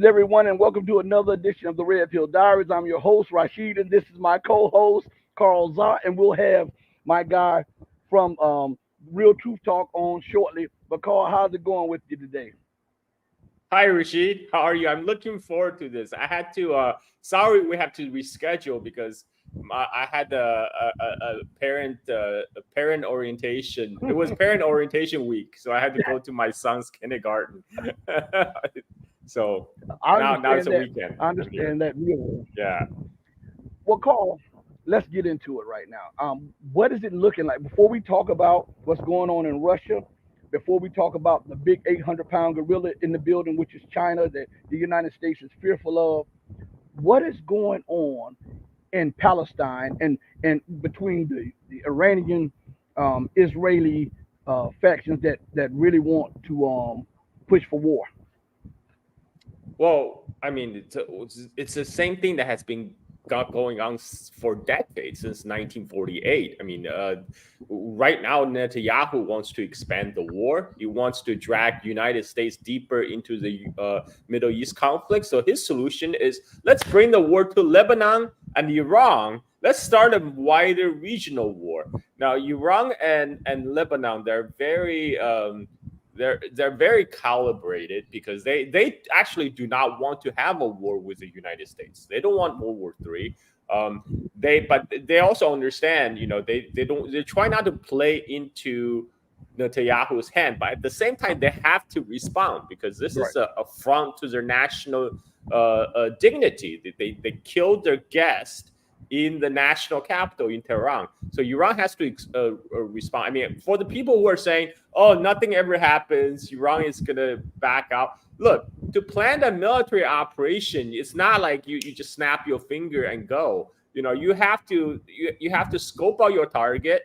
Greetings, everyone, and welcome to another edition of the Red Pill Diaries. I'm your host, Rashid, and this is my co-host, Carl Zha, and we'll have my guy from Real Truth Talk on shortly. But Carl, how's it going with you today? Hi, Rashid. How are you? I'm looking forward to this. I had to, sorry, we have to reschedule because I had a parent orientation. It was parent orientation week, so I had to go to my son's kindergarten. So now it's a weekend. I understand that really. Yeah. Well, Carl, let's get into it right now. What is it looking like before we talk about what's going on in Russia? Before we talk about the big 800-pound gorilla in the building, which is China, that the United States is fearful of, what is going on in Palestine and between the Iranian, Israeli factions that really want to push for war? Well, I mean, it's the same thing that has been going on for decades, since 1948. I mean, right now Netanyahu wants to expand the war. He wants to drag the United States deeper into the Middle East conflict. So his solution is, let's bring the war to Lebanon and Iran. Let's start a wider regional war. Now, Iran and Lebanon, they're very they're very calibrated, because they actually do not want to have a war with the United States. They don't want World War III. But they also understand, they try not to play into Netanyahu's hand, but at the same time they have to respond, because this is an affront to their national dignity. They killed their guest in the national capital in Tehran. So Iran has to respond. I mean, for the people who are saying, oh, nothing ever happens, Iran is going to back out. Look, to plan a military operation, it's not like you just snap your finger and go. You have to scope out your target,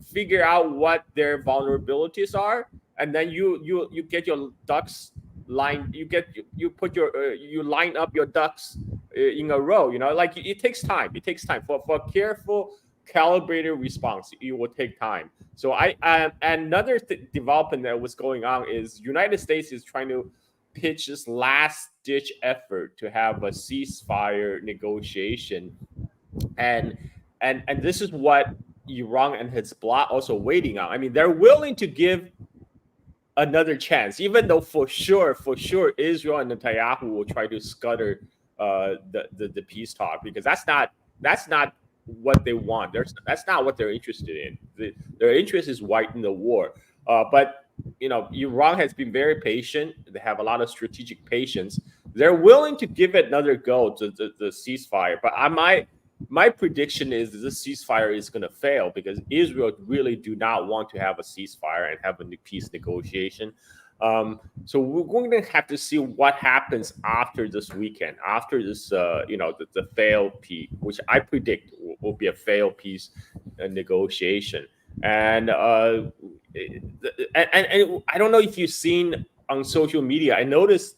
figure out what their vulnerabilities are, and then you get your ducks lined. You line up your ducks in a row. Like it takes time. It takes time for a careful, calibrated response. It will take time. So another development that was going on is United States is trying to pitch this last ditch effort to have a ceasefire negotiation, and this is what Iran and Hezbollah also waiting on. I mean, they're willing to give another chance, even though for sure Israel and Netanyahu will try to scuttle the peace talk, because that's not what they want. That's not what they're interested in. Their interest is fighting the war. But Iran has been very patient. They have a lot of strategic patience. They're willing to give it another go to the ceasefire. But my prediction is that this ceasefire is going to fail, because Israel really do not want to have a ceasefire and have a peace negotiation. So we're going to have to see what happens after this weekend, after this, the failed peace, which I predict will be a failed peace negotiation. And I don't know if you've seen on social media. I noticed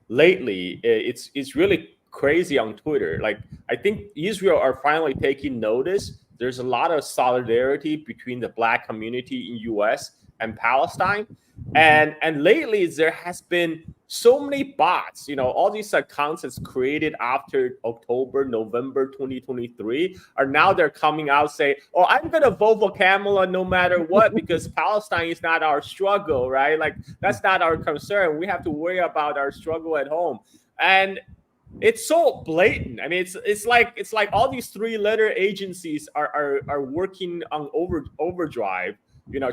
lately it's really crazy on Twitter. Like, I think Israel are finally taking notice. There's a lot of solidarity between the Black community in U.S. and Palestine. And lately there has been so many bots, all these accounts that's created after October, November 2023 they're coming out saying, oh, I'm going to vote for Kamala no matter what, because Palestine is not our struggle, right? Like, that's not our concern. We have to worry about our struggle at home. And it's so blatant. I mean, it's like all these three-letter agencies are working on overdrive,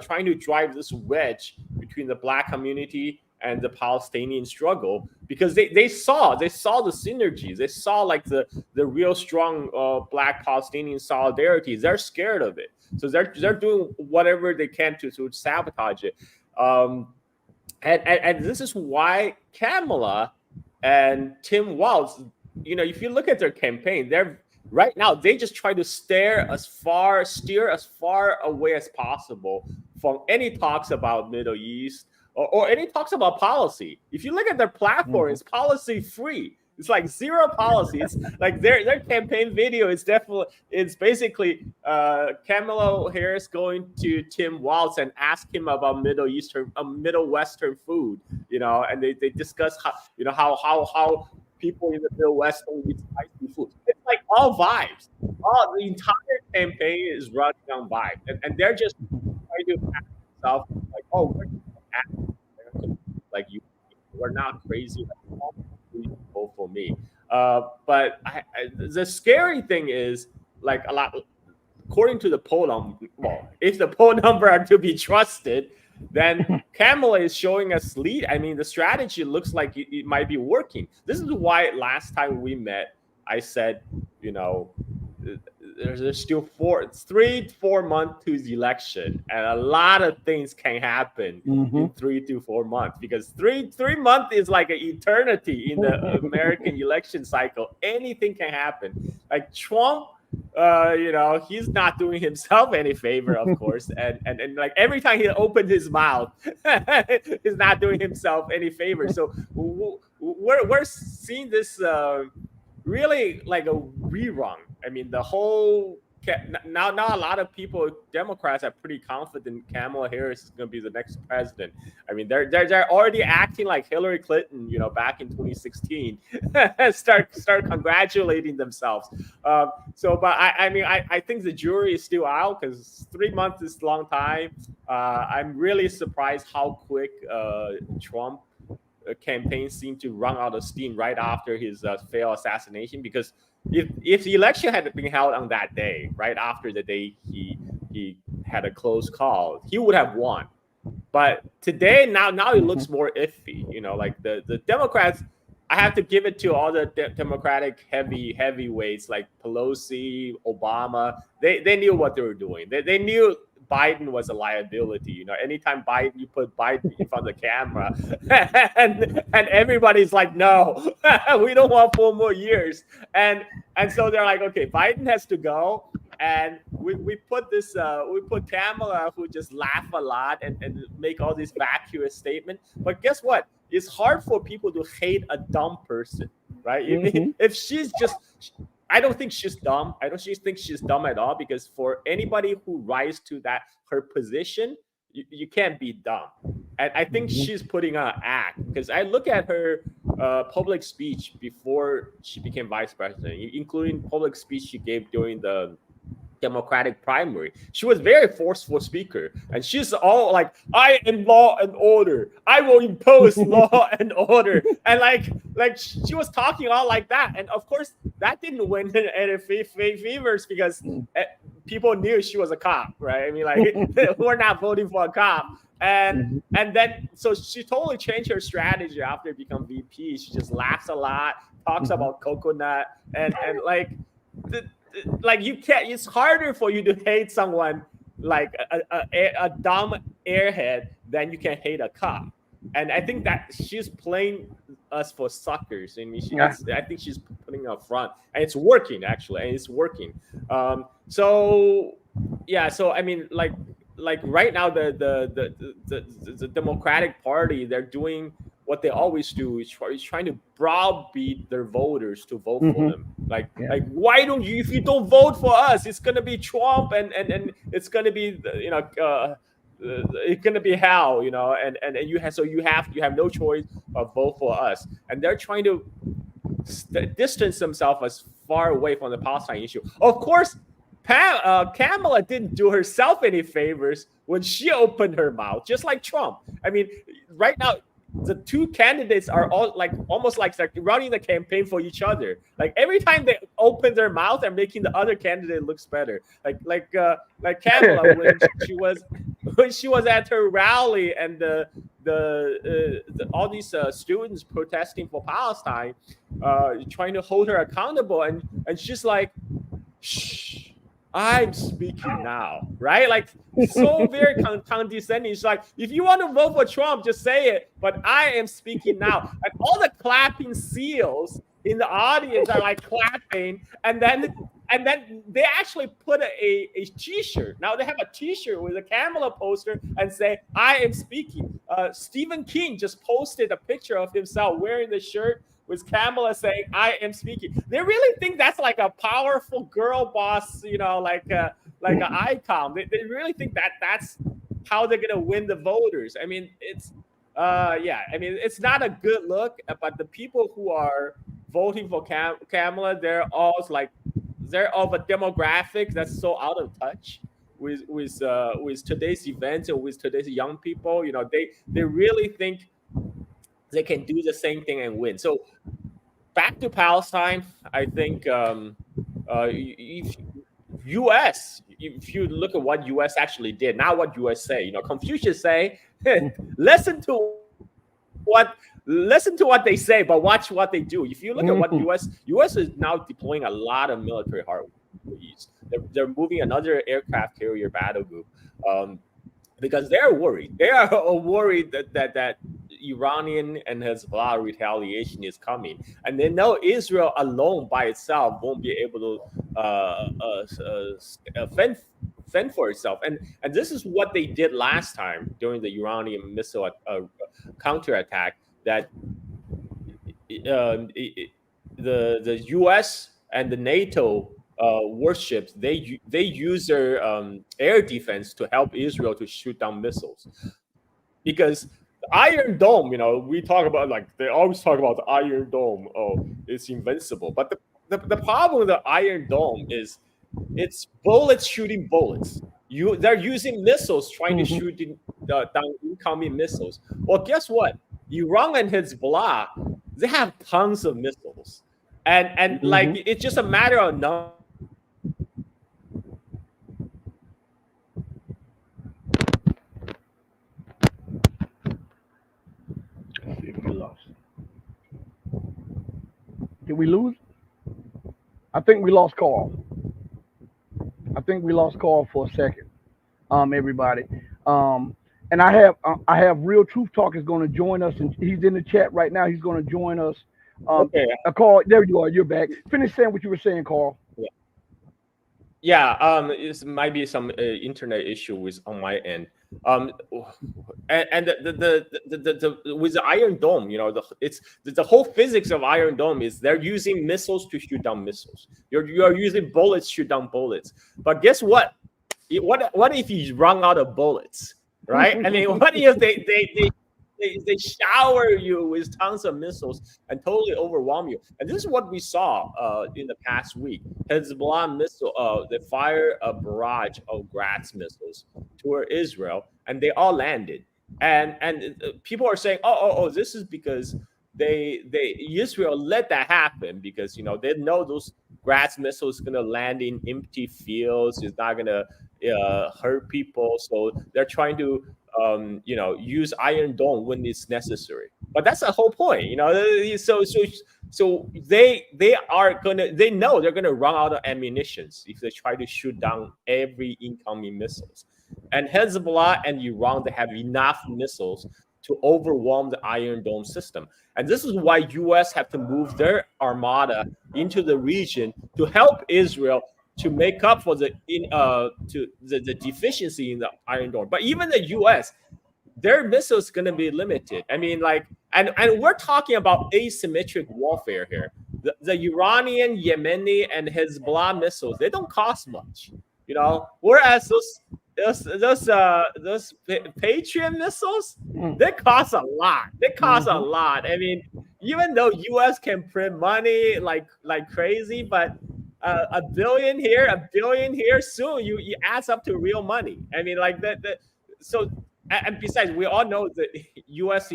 trying to drive this wedge between the Black community and the Palestinian struggle, because they saw the synergies. They saw like the real strong Black Palestinian solidarity. They're scared of it, so they're doing whatever they can to sabotage it. And this is why Kamala and Tim Walz, if you look at their campaign, right now they just try to steer as far away as possible from any talks about Middle East or any talks about policy. If you look at their platform, it's policy free. It's like zero policy. It's like their campaign video is it's basically Kamala Harris going to Tim Walz and ask him about Middle Western food, and they discuss how people in the Middle West don't eat spicy food. It's like all vibes. The entire campaign is running on vibes, and they're just trying to act themselves like, oh, we're like we're not crazy. Vote for me. But the scary thing is, like, a lot, according to the poll, if the poll number are to be trusted, then Kamala is showing us lead. I mean, the strategy looks like it might be working. This is why last time we met, I said, there's still 3-4 months to the election, and a lot of things can happen in 3 to 4 months, because three months is like an eternity in the American election cycle. Anything can happen. Like Trump, he's not doing himself any favor, of course, and like every time he opened his mouth, he's not doing himself any favor. So we're seeing this really like a rerun. I mean, the whole now a lot of people, Democrats, are pretty confident Kamala Harris is going to be the next president. I mean, they're already acting like Hillary Clinton, back in 2016. start congratulating themselves. But I think the jury is still out, because 3 months is a long time. I'm really surprised how quick Trump campaign seemed to run out of steam right after his failed assassination, because if the election had been held on that day, right after the day he had a close call, he would have won. But today, now it looks more iffy. Like the Democrats, I have to give it to all the Democratic heavyweights like Pelosi, Obama. They knew what they were doing. They knew Biden was a liability. Anytime you put Biden in front of the camera, and everybody's like, no, we don't want 4 more years. And so they're like, okay, Biden has to go. And we put Kamala, who just laugh a lot and make all these vacuous statements. But guess what? It's hard for people to hate a dumb person, right? If she's just, I don't think she's dumb. I don't think she's dumb at all, because for anybody who rises to her position, you can't be dumb. And I think she's putting on an act, because I look at her public speech before she became vice president, including public speech she gave during the Democratic primary. She was very forceful speaker, and she's all like, I am law and order, I will impose law and order, and like she was talking all like that. And of course that didn't win any favors, because people knew she was a cop, right? I mean, like, we're not voting for a cop. And then so she totally changed her strategy after becoming VP. She just laughs a lot, talks about coconut, and like, you can't, it's harder for you to hate someone like a dumb airhead than you can hate a cop. And I think that she's playing us for suckers. I mean, I think she's putting up front, and it's working, actually, and it's working. So I mean, like right now, the Democratic Party, they're doing what they always do, is trying to browbeat their voters to vote for them. Like, why don't you? If you don't vote for us, it's gonna be Trump, and it's gonna be it's gonna be hell, and you have no choice but vote for us. And they're trying to distance themselves as far away from the Palestine issue. Of course, Kamala didn't do herself any favors when she opened her mouth, just like Trump. I mean, right now, the two candidates are all almost like running the campaign for each other. Like, every time they open their mouth, they're making the other candidate looks better. Like Kamala, when she was at her rally, and all these students protesting for Palestine, trying to hold her accountable, and she's like, shh, I'm speaking now, right? Like, so very condescending. She's like, if you want to vote for Trump, just say it, but I am speaking now. And all the clapping seals in the audience are like clapping, and then they actually put a t-shirt. Now they have a t-shirt with a Kamala poster and say, I am speaking. Stephen King just posted a picture of himself wearing the shirt with Kamala saying, "I am speaking." They really think that's like a powerful girl boss, like an icon. They really think that that's how they're gonna win the voters. I mean, it's yeah. I mean, it's not a good look. But the people who are voting for Kamala, they're all like they're of a demographic that's so out of touch with today's events and with today's young people. They really think they can do the same thing and win. So back to Palestine, I think if U.S. if you look at what U.S. actually did, not what U.S. say. Confucius say, listen to what they say, but watch what they do. If you look at what U.S. is now deploying a lot of military hardware. They're moving another aircraft carrier battle group because they're worried. They are worried that Iranian and Hezbollah retaliation is coming, and they know Israel alone by itself won't be able to fend for itself. And this is what they did last time during the Iranian missile counterattack. That the U.S. and the NATO warships, they use their air defense to help Israel to shoot down missiles, because the Iron Dome, we talk about, like, they always talk about the Iron Dome. Oh, it's invincible. But the problem with the Iron Dome is it's bullets shooting bullets. They're using missiles trying to shoot down incoming missiles. Well, guess what? Iran and Hezbollah, they have tons of missiles, and like, it's just a matter of numbers. Did we lose? I think we lost Carl. I think we lost Carl for a second. Everybody. And I have Real Truth Talk is going to join us, and he's in the chat right now. He's going to join us. Okay. Carl, there you are. You're back. Finish saying what you were saying, Carl. Yeah. It might be some internet issue on my end. And the with the Iron Dome, it's the whole physics of Iron Dome is they're using missiles to shoot down missiles. You're using bullets to shoot down bullets. But guess what? What if you run out of bullets, right? I mean, what if they shower you with tons of missiles and totally overwhelm you? And this is what we saw in the past week. Hezbollah missile, they fired a barrage of Grad missiles toward Israel, and they all landed. And people are saying, oh, this is because Israel let that happen because they know those Grad missiles going to land in empty fields. It's not going to hurt people, so they're trying to use Iron Dome when it's necessary. But that's the whole point, So they know they're gonna run out of ammunitions if they try to shoot down every incoming missiles. And Hezbollah and Iran, they have enough missiles to overwhelm the Iron Dome system. And this is why U.S. have to move their armada into the region to help Israel to make up for the deficiency in the Iron Dome. But even the U.S., their missiles going to be limited. I mean, like, and we're talking about asymmetric warfare here. The Iranian, Yemeni, and Hezbollah missiles, they don't cost much, Whereas those Patriot missiles, they cost a lot. A lot. I mean, even though U.S. can print money like crazy, but a billion here, soon you adds up to real money. I mean, like that. So, and besides, we all know that U.S.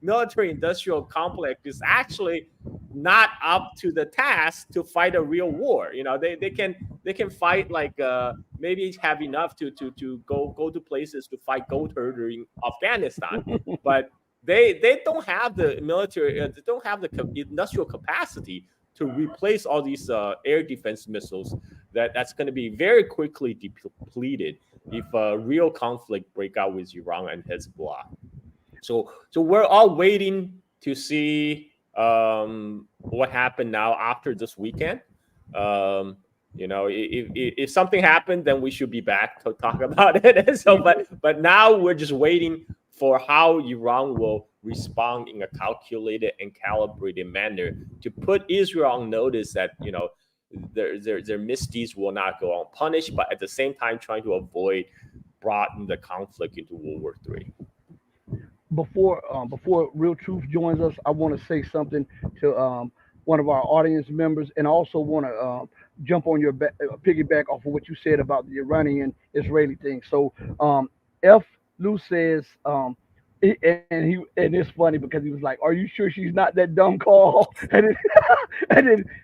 military industrial complex is actually not up to the task to fight a real war. They can fight, like maybe have enough to go to places to fight gold herder in Afghanistan, but they don't have the military. They don't have the industrial capacity to replace all these air defense missiles that's going to be very quickly depleted if a real conflict break out with Iran and Hezbollah. So we're all waiting to see what happened now after this weekend. If something happened, then we should be back to talk about it. So, but now we're just waiting for how Iran will respond in a calculated and calibrated manner to put Israel on notice that, their misdeeds will not go unpunished, but at the same time trying to avoid broaden the conflict into World War III. Before Real Truth joins us, I want to say something to one of our audience members, and also want to jump on your piggyback off of what you said about the Iranian Israeli thing. So F. Lou says, and it's funny because he was like, "Are you sure she's not that dumb, Carl?" And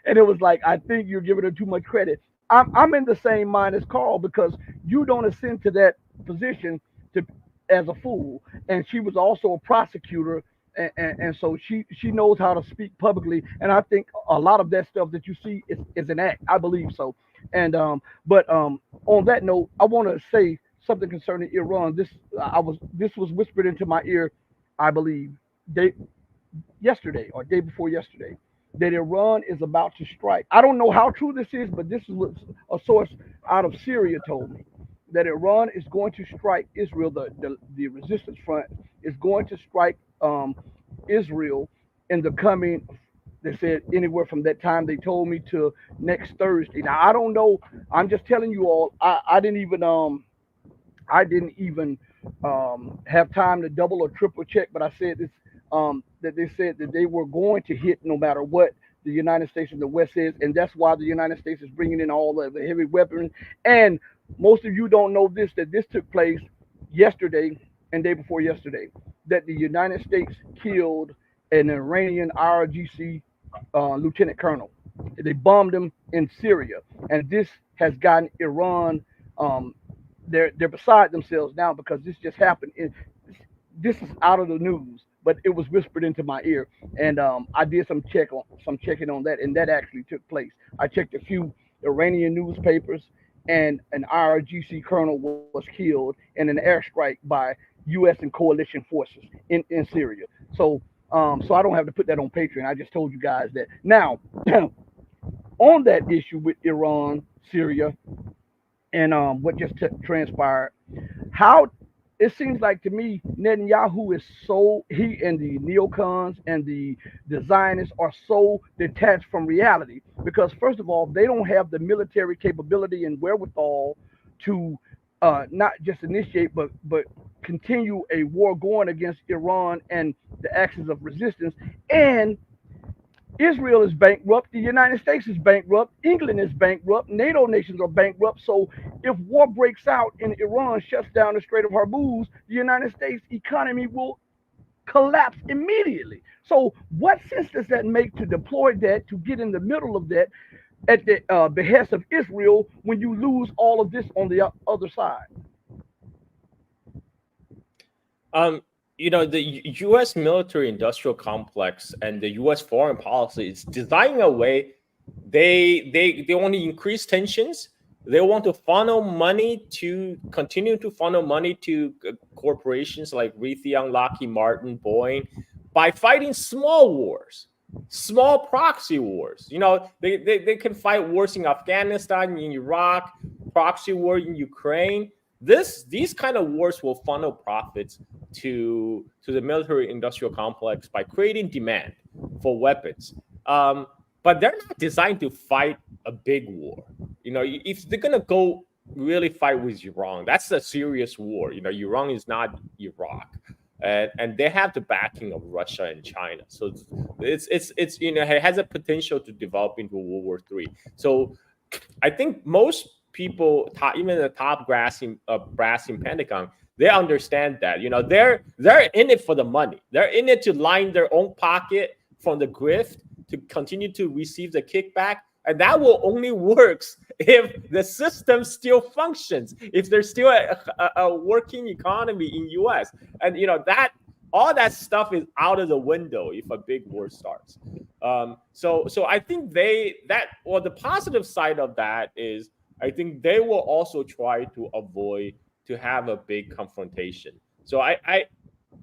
it was like, "I think you're giving her too much credit." I'm in the same mind as Carl, because you don't ascend to that position to as a fool, and she was also a prosecutor, and so she knows how to speak publicly, and I think a lot of that stuff that you see is an act. I believe so. And but on that note, I want to say something concerning Iran. This was whispered into my ear, I believe, yesterday or day before yesterday, that Iran is about to strike. I don't know how true this is, but this is what a source out of Syria told me, that Iran is going to strike Israel. The resistance front is going to strike Israel in the coming. They said anywhere from that time they told me to next Thursday. Now I don't know. I'm just telling you all. I didn't even have time to double or triple check, but I said this, that they said that they were going to hit no matter what the United States and the West says, and that's why the United States is bringing in all of the heavy weapons. And most of you don't know this, that this took place yesterday and day before yesterday, that the United States killed an Iranian RGC lieutenant colonel. They bombed him in Syria, and this has gotten Iran. They're beside themselves now because this just happened. This is out of the news, but it was whispered into my ear, and I did some checking on that, and that actually took place. I checked a few Iranian newspapers, and an IRGC colonel was killed in an airstrike by U.S. and coalition forces in Syria. So I don't have to put that on Patreon. I just told you guys that. Now, on that issue with Iran, Syria, and what just transpired, how it seems like to me, Netanyahu is he and the neocons and the Zionists are so detached from reality, because first of all, they don't have the military capability and wherewithal to not just initiate but continue a war going against Iran and the actions of resistance. And Israel is bankrupt. The United States is bankrupt. England is bankrupt. NATO nations are bankrupt. So if war breaks out and Iran shuts down the Strait of Hormuz, the United States economy will collapse immediately. So what sense does that make to deploy that, to get in the middle of that at the behest of Israel, when you lose all of this on the other side? The U.S. military-industrial complex and the U.S. foreign policy is designing a way they want to increase tensions. They want to continue to funnel money to corporations like Raytheon, Lockheed Martin, Boeing, by fighting small wars, small proxy wars. They can fight wars in Afghanistan, in Iraq, proxy war in Ukraine. These kind of wars will funnel profits to the military-industrial complex by creating demand for weapons. But they're not designed to fight a big war. If they're gonna go really fight with Iran, that's a serious war. Iran is not Iraq, and they have the backing of Russia and China. So it's it has a potential to develop into World War III. So I think most people, even the top brass in Pentagon, they understand that. They're in it for the money. They're in it to line their own pocket from the grift, to continue to receive the kickback, and that will only works if the system still functions, if there's still a working economy in U.S. And that all that stuff is out of the window if a big war starts. So I think the positive side of that is, I think they will also try to avoid to have a big confrontation. So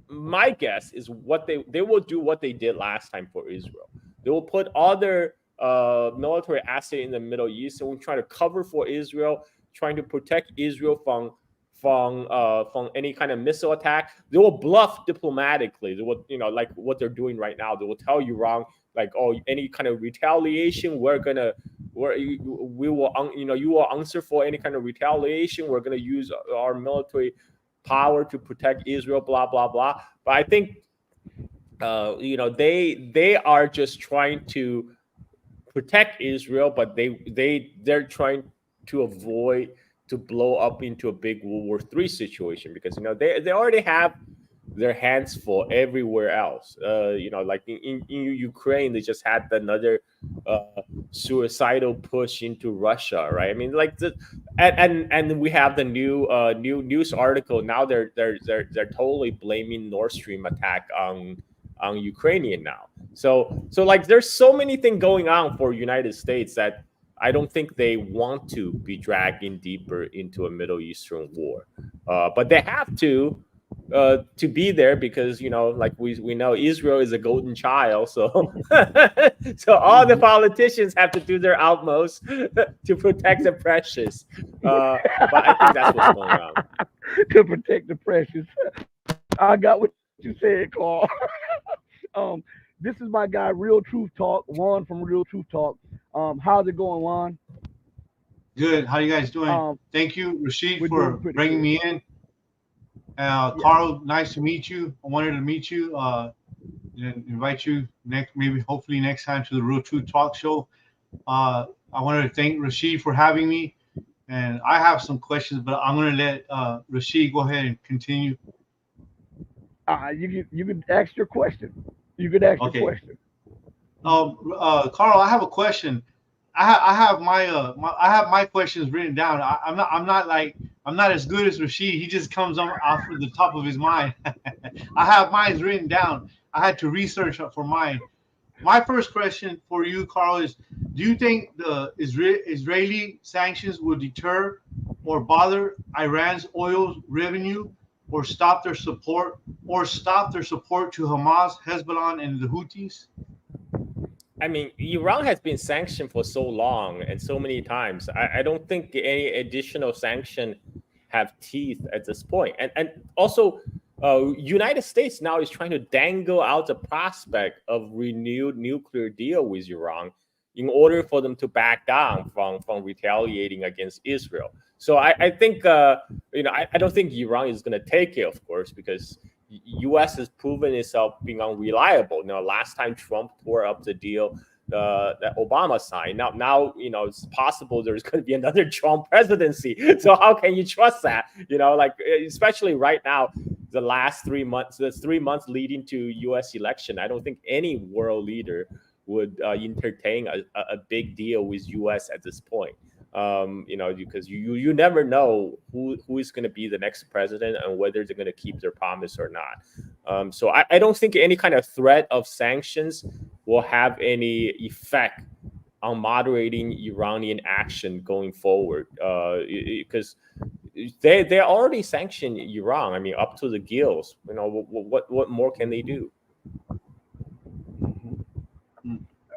my guess is they will do what they did last time for Israel. They will put all their military asset in the Middle East, and we're trying to cover for Israel, trying to protect Israel from from any kind of missile attack. They will bluff diplomatically. They will, like what they're doing right now. They will tell Iran, like, oh, any kind of retaliation, we will, you will answer for any kind of retaliation. We're gonna use our military power to protect Israel, blah blah blah. But I think, they are just trying to protect Israel, but they're trying to avoid to blow up into a big World War III situation, because they already have their hands full everywhere else. Like in Ukraine, they just had another suicidal push into Russia, right? I mean, like and we have the new news article now. They're totally blaming Nord Stream attack on Ukrainian now. So like there's so many things going on for United States that I don't think they want to be dragged in deeper into a Middle Eastern war, but they have to be there, because like we know Israel is a golden child, so so all the politicians have to do their utmost to protect the precious. But I think that's what's going on. To protect the precious. I got what you said, Carl. This is my guy, Real Truth Talk, Juan from Real Truth Talk. How's it going, Juan? Good. How you guys doing? Thank you, Rashid, for bringing me in. Carl, nice to meet you. I wanted to meet you, and invite you hopefully next time to the Real Truth Talk show. I wanted to thank Rashid for having me, and I have some questions, but I'm going to let Rashid go ahead and continue. You can ask your question. You could ask your question. Carl, I have a question. I have my questions written down. I'm not as good as Rashid. He just comes on off of the top of his mind. I have mine written down. I had to research for mine. My first question for you, Carl, is: do you think the Israeli sanctions will deter or bother Iran's oil revenue, or stop their support to Hamas, Hezbollah, and the Houthis? I mean, Iran has been sanctioned for so long and so many times. I don't think any additional sanction have teeth at this point. And also, United States now is trying to dangle out the prospect of renewed nuclear deal with Iran in order for them to back down from retaliating against Israel. So I think, I don't think Iran is going to take it, of course, because U.S. has proven itself being unreliable. Last time Trump tore up the deal that Obama signed. Now, it's possible there's going to be another Trump presidency. So how can you trust that? Especially right now, the last 3 months, the 3 months leading to U.S. election, I don't think any world leader would entertain a big deal with U.S. at this point. Because you never know who is going to be the next president and whether they're going to keep their promise or not. So I don't think any kind of threat of sanctions will have any effect on moderating Iranian action going forward, because they already sanctioned Iran. I mean, up to the gills. What more can they do?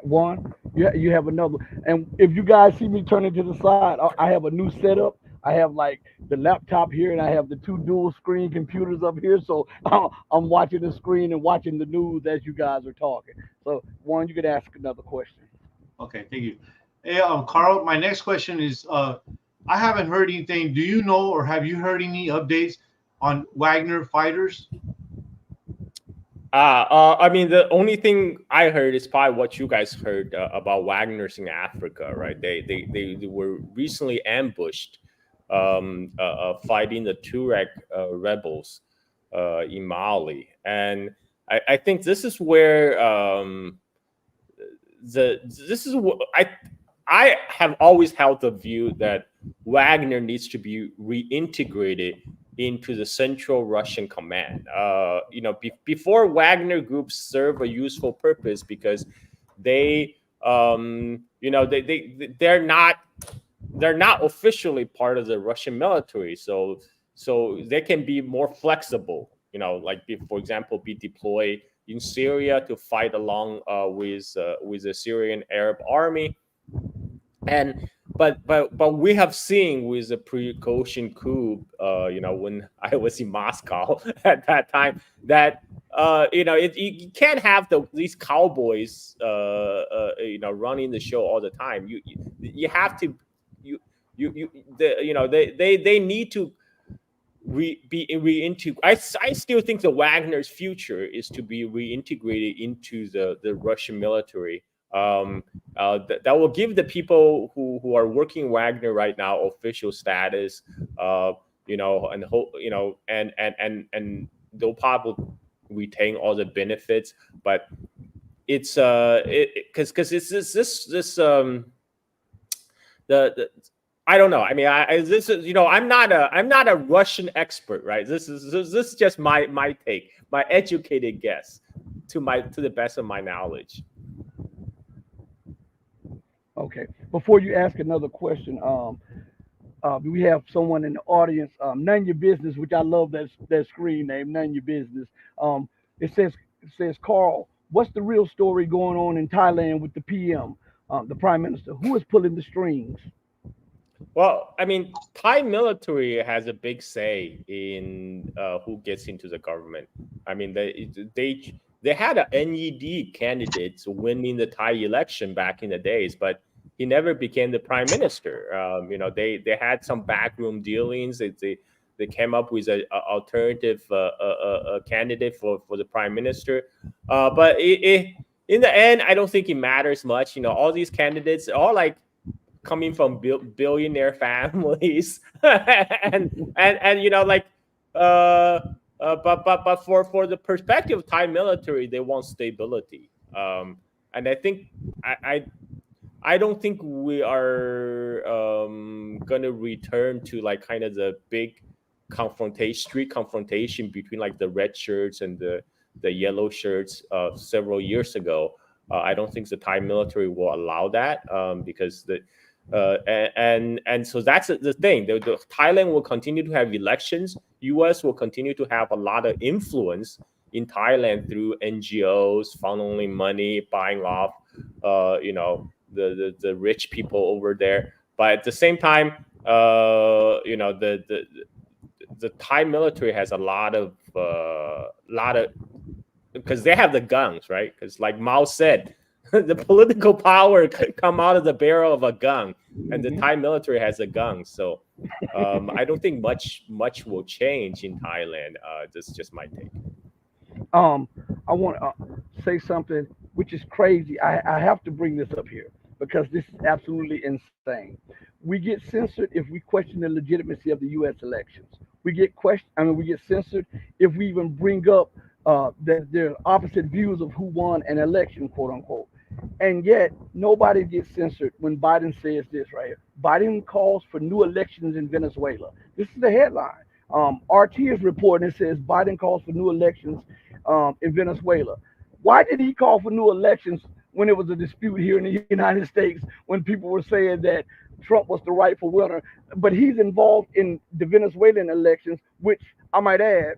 One, you have another. And if you guys see me turning to the side, I have a new setup. I have like the laptop here, and I have the 2 dual screen computers up here. So I'm watching the screen and watching the news as you guys are talking. So Juan, you could ask another question. Okay, thank you. Hey, Carl, my next question is, I haven't heard anything. Do you know, or have you heard any updates on Wagner fighters? I mean, the only thing I heard is probably what you guys heard about Wagner's in Africa, right? They were recently ambushed, fighting the Tuareg rebels in Mali, and I think this is where I have always held the view that Wagner needs to be reintegrated into the Central Russian Command. Before, Wagner groups serve a useful purpose because they're not officially part of the Russian military, so they can be more flexible. For example, be deployed in Syria to fight along with the Syrian Arab army. And but we have seen with the precaution coup, when I was in Moscow at that time, that you can't have these cowboys running the show all the time. You have to they need to I still think the Wagner's future is to be reintegrated into the Russian military. That will give the people who are working Wagner right now official status, and they'll probably retain all the benefits, but it's because it's this the I don't know. I mean, this is I'm not a Russian expert, right? This is just my take, my educated guess to the best of my knowledge. Okay. Before you ask another question, we have someone in the audience, None Your Business, which I love that screen name, None Your Business. It says, Carl, what's the real story going on in Thailand with the PM, the Prime Minister? Who is pulling the strings? Well, I mean, Thai military has a big say in who gets into the government. I mean, they had an NED candidate winning the Thai election back in the days, but he never became the prime minister. They had some backroom dealings. They came up with an alternative candidate for the prime minister. But in the end, I don't think it matters much. All these candidates are like coming from billionaire families, and but for the perspective of Thai military, they want stability, and I think I don't think we are gonna return to like kind of the big street confrontation between like the red shirts and the yellow shirts several years ago. I don't think the Thai military will allow that because and so that's the thing. The Thailand will continue to have elections. U.S. will continue to have a lot of influence in Thailand through NGOs, funneling money, buying off, the rich people over there. But at the same time, the Thai military has a lot of because they have the guns, right? Because like Mao said, the political power could come out of the barrel of a gun, and the Thai military has a gun. So I don't think much will change in Thailand. This is just my take. I want to say something which is crazy. I have to bring this up here because this is absolutely insane. We get censored if we question the legitimacy of the U.S. elections. We get censored if we even bring up that there are opposite views of who won an election, quote unquote. And yet nobody gets censored when Biden says this right here. Biden calls for new elections in Venezuela. This is the headline. RT is reporting. It says Biden calls for new elections in Venezuela. Why did he call for new elections when it was a dispute here in the United States, when people were saying that Trump was the rightful winner? But he's involved in the Venezuelan elections, which I might add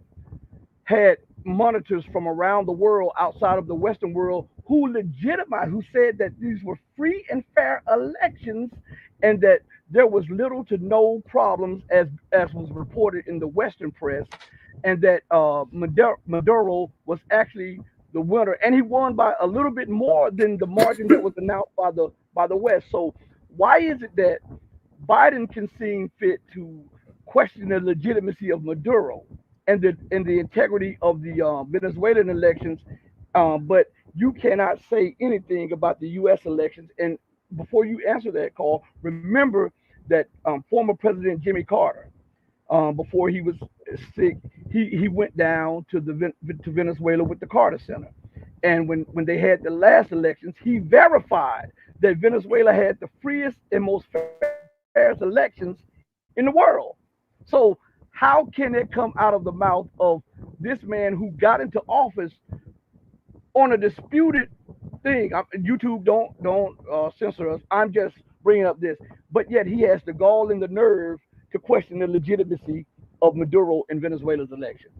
had monitors from around the world outside of the Western world who said that these were free and fair elections and that there was little to no problems as was reported in the Western press, and that Maduro was actually the winner, and he won by a little bit more than the margin that was announced by the West. So why is it that Biden can seem fit to question the legitimacy of Maduro and the integrity of the Venezuelan elections, but you cannot say anything about the U.S. elections? And before you answer that, Carl, remember that former President Jimmy Carter, before he was sick, he went down to Venezuela with the Carter Center, and when they had the last elections, he verified that Venezuela had the freest and most fairest elections in the world. So how can it come out of the mouth of this man who got into office on a disputed thing? YouTube, don't censor us. I'm just bringing up this, but yet he has the gall and the nerve to question the legitimacy of Maduro in Venezuela's election.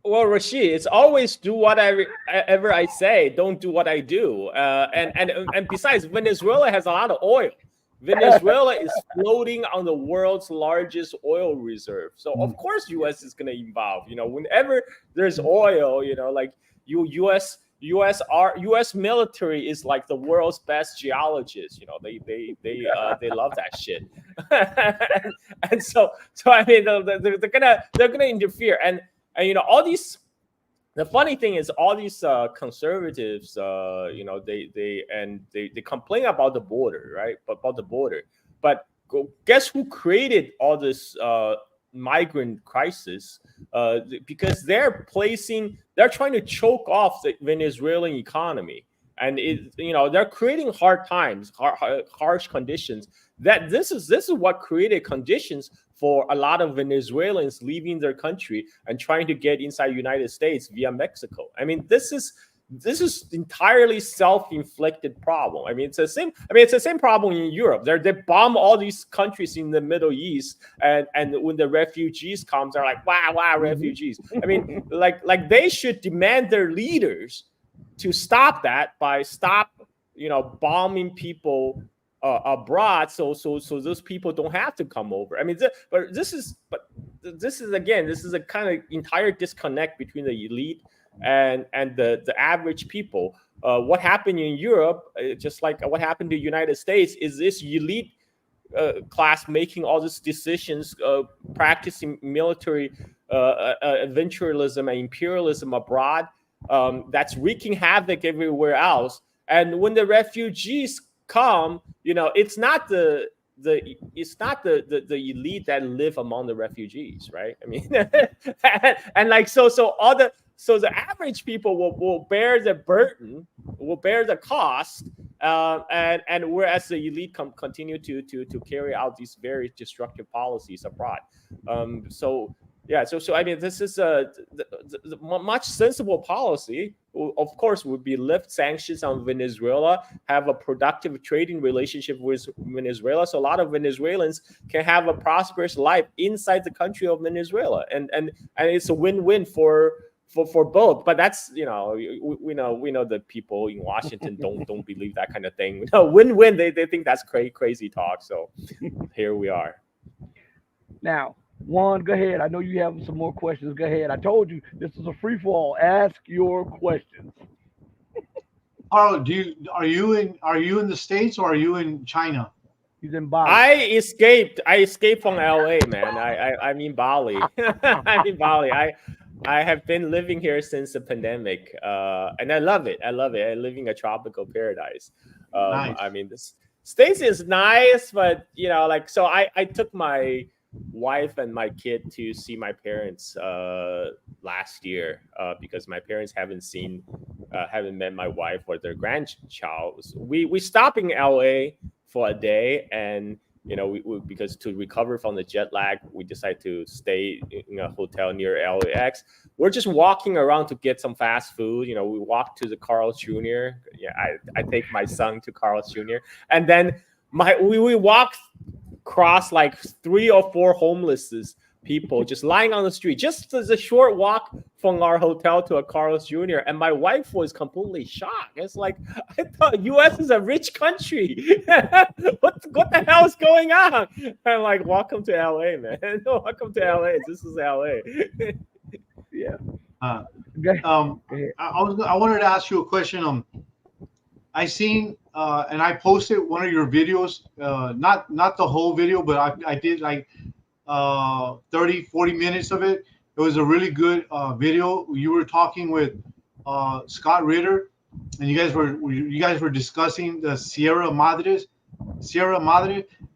Well, Rashid, it's always do whatever I say, don't do what I do. And besides, Venezuela has a lot of oil. Venezuela is floating on the world's largest oil reserve. So of course US is going to involve, whenever there's oil, like US military is like the world's best geologists. They love that shit. and so I mean they're gonna interfere. And all these. The funny thing is, all these conservatives, they complain about the border, right? About the border, but guess who created all this migrant crisis? Because they're trying to choke off the Venezuelan economy, and they're creating hard times, harsh conditions. This is what created conditions for a lot of Venezuelans leaving their country and trying to get inside the United States via Mexico. I mean, this is entirely self-inflicted problem. I mean, it's the same problem in Europe. They bomb all these countries in the Middle East, and when the refugees come, they're like, wow, refugees. I mean, like they should demand their leaders to stop that by bombing people abroad, so those people don't have to come over. I mean, this is a kind of entire disconnect between the elite and the average people. What happened in Europe, just like what happened to the United States, is this elite class making all these decisions, practicing military adventurism and imperialism abroad, that's wreaking havoc everywhere else. And when the refugees come, it's not the elite that live among the refugees, right? I mean, and like so the average people will bear the burden, will bear the cost, and whereas the elite continue to carry out these very destructive policies abroad. So I mean, this is the much sensible policy. Of course, would be lift sanctions on Venezuela, have a productive trading relationship with Venezuela, so a lot of Venezuelans can have a prosperous life inside the country of Venezuela, and it's a win-win for both. But that's we know the people in Washington don't believe that kind of thing. Win-win, they think that's crazy talk. So here we are. Now, Juan, go ahead. I know you have some more questions. Go ahead. I told you this is a free for all. Ask your questions. Carl, are you in the States or are you in China? He's in Bali. I escaped from LA, man. I'm in Bali. I'm in Bali. I have been living here since the pandemic, and I love it. I live in a tropical paradise. Nice. I mean, the States is nice, but so I took my wife and my kid to see my parents last year because my parents haven't met my wife or their grandchild. We stopped in LA for a day, and we because to recover from the jet lag, we decided to stay in a hotel near LAX. We're just walking around to get some fast food. We walked to the Carl Jr. Yeah, I take my son to Carl Jr. And then we walked across like 3 or 4 homeless people just lying on the street, just as a short walk from our hotel to a Carl's Jr. And my wife was completely shocked. It's like, I thought U.S. is a rich country. What the hell is going on? I'm like, welcome to L.A., man. Welcome to L.A. This is L.A. Yeah. I wanted to ask you a question. I seen and I posted one of your videos, not the whole video, but I did like 30-40 minutes of it. It was a really good video. You were talking with Scott Ritter, and you guys were discussing the Sierra Madre,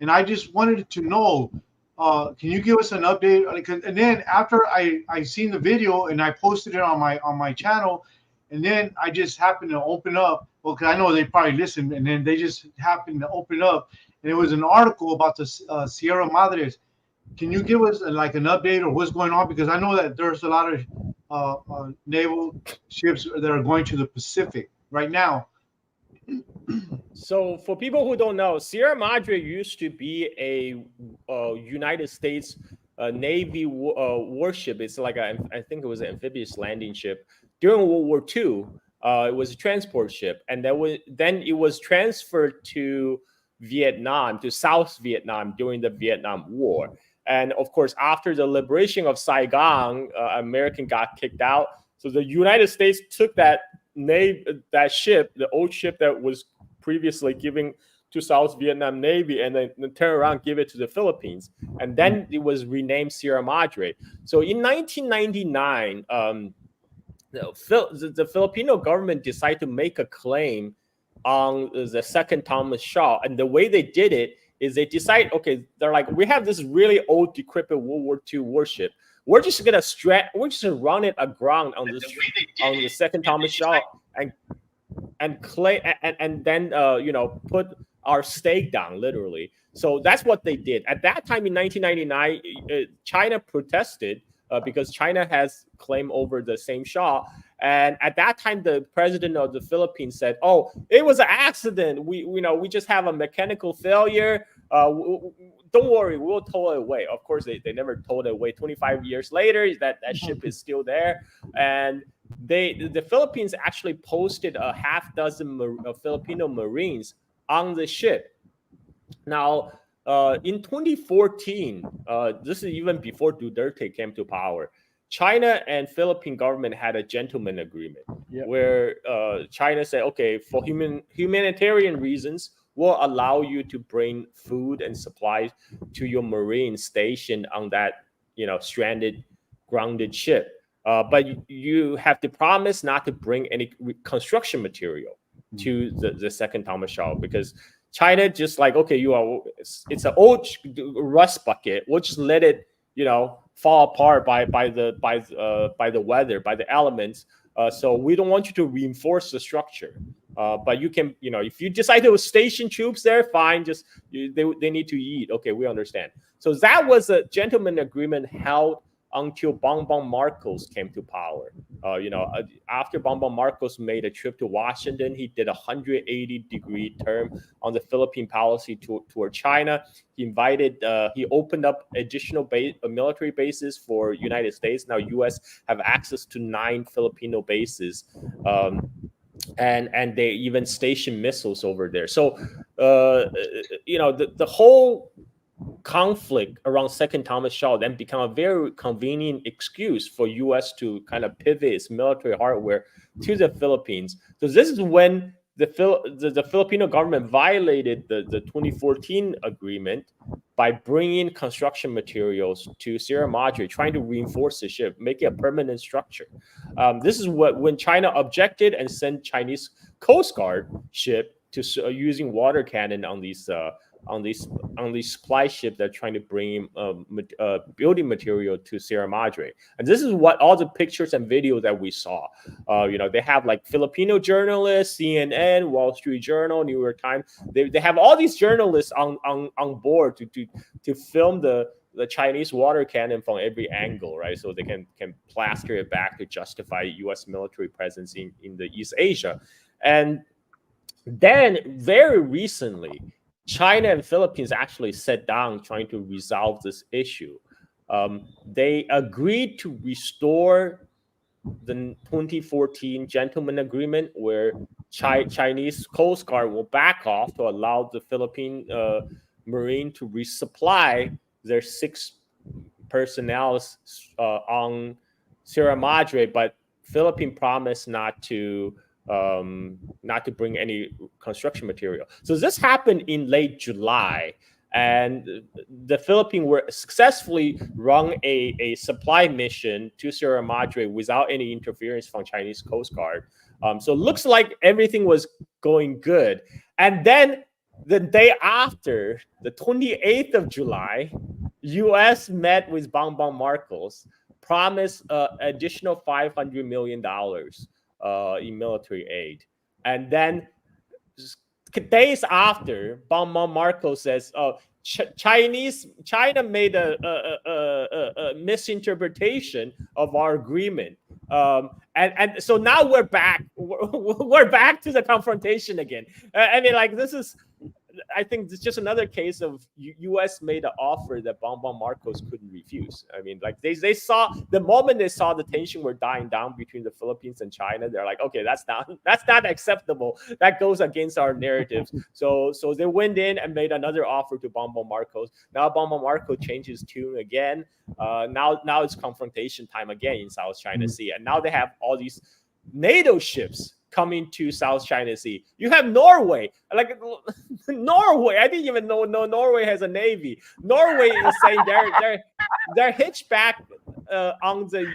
and I just wanted to know, can you give us an update? And then after I seen the video and I posted it on my channel, and then I just happened to open up. Well, because I know they probably listened, and then they just happened to open up, and it was an article about the Sierra Madres. Can you give us like an update or what's going on? Because I know that there's a lot of naval ships that are going to the Pacific right now. So for people who don't know, Sierra Madre used to be a United States Navy warship. It's like I think it was an amphibious landing ship during World War II. It was a transport ship, and then it was transferred to Vietnam, to South Vietnam during the Vietnam War. And of course, after the liberation of Saigon, American got kicked out. So the United States took that ship, the old ship that was previously giving to South Vietnam Navy, and then turn around, give it to the Philippines. And then it was renamed Sierra Madre. So in 1999, the Filipino government decided to make a claim on the second Thomas Shaw. And the way they did it is they decide, okay, they're like, we have this really old, decrepit World War II warship. We're just gonna run it aground on the second Thomas Shaw and claim and then put our stake down, literally. So that's what they did. At that time in 1999, China protested because China has claim over the same Shaw. And at that time, the president of the Philippines said, "Oh, it was an accident. We just have a mechanical failure. Don't worry, we'll tow it away." Of course, they never towed it away. 25 years later, that ship is still there. And the Philippines actually posted a half dozen Filipino Marines on the ship. Now, in 2014, this is even before Duterte came to power, China and Philippine government had a gentleman agreement where China said, okay, for humanitarian reasons, we'll allow you to bring food and supplies to your Marine station on that, stranded, grounded ship. But you have to promise not to bring any construction material to the second Thomas Shaw, because China just like, okay, it's an old rust bucket. We'll just let it, fall apart by the weather, by the elements. So we don't want you to reinforce the structure. But you can, if you decide to station troops there, fine. Just they need to eat. Okay, we understand. So that was a gentleman agreement held until Bongbong Marcos came to power. After Bongbong Marcos made a trip to Washington, he did a 180-degree turn on the Philippine policy toward China. He opened up additional military bases for United States. Now, U.S. have access to 9 Filipino bases. And they even station missiles over there. So, the whole conflict around second Thomas Shaw then become a very convenient excuse for U.S. to kind of pivot its military hardware to the Philippines. So this is when the Filipino government violated the 2014 agreement by bringing construction materials to Sierra Madre, trying to reinforce the ship, make it a permanent structure. This is when China objected and sent Chinese Coast Guard ship to using water cannon on these supply ships that are trying to bring building material to Sierra Madre. And this is what all the pictures and videos that we saw. They have like Filipino journalists, CNN, Wall Street Journal, New York Times. They have all these journalists on board to film the Chinese water cannon from every angle, right? So they can plaster it back to justify U.S. military presence in the East Asia. And then very recently, China and Philippines actually sat down trying to resolve this issue. They agreed to restore the 2014 gentleman agreement where Chinese Coast Guard will back off to allow the Philippine Marine to resupply their 6 personnel on Sierra Madre, but Philippines promised not to bring any construction material. So this happened in late July, and the Philippines were successfully run a supply mission to Sierra Madre without any interference from Chinese Coast Guard. So it looks like everything was going good. And then the day after, the 28th of July, U.S. met with Bongbong Marcos, promised additional $500 million in military aid. And then days after, Bongbong Marcos says, China made a misinterpretation of our agreement. And so now we're back. We're back to the confrontation again. I mean, like, this is I think it's just another case of U.S. made an offer that Bongbong Marcos couldn't refuse. I mean, like they saw the moment they saw the tension were dying down between the Philippines and China, they're like, okay, that's not acceptable. That goes against our narratives. So they went in and made another offer to Bongbong Marcos. Now Bongbong Marcos changed his tune again. Now it's confrontation time again in South China Sea, and now they have all these NATO ships coming to South China Sea. You have Norway, like Norway. I didn't even know Norway has a navy. Norway is saying they're hitched back on the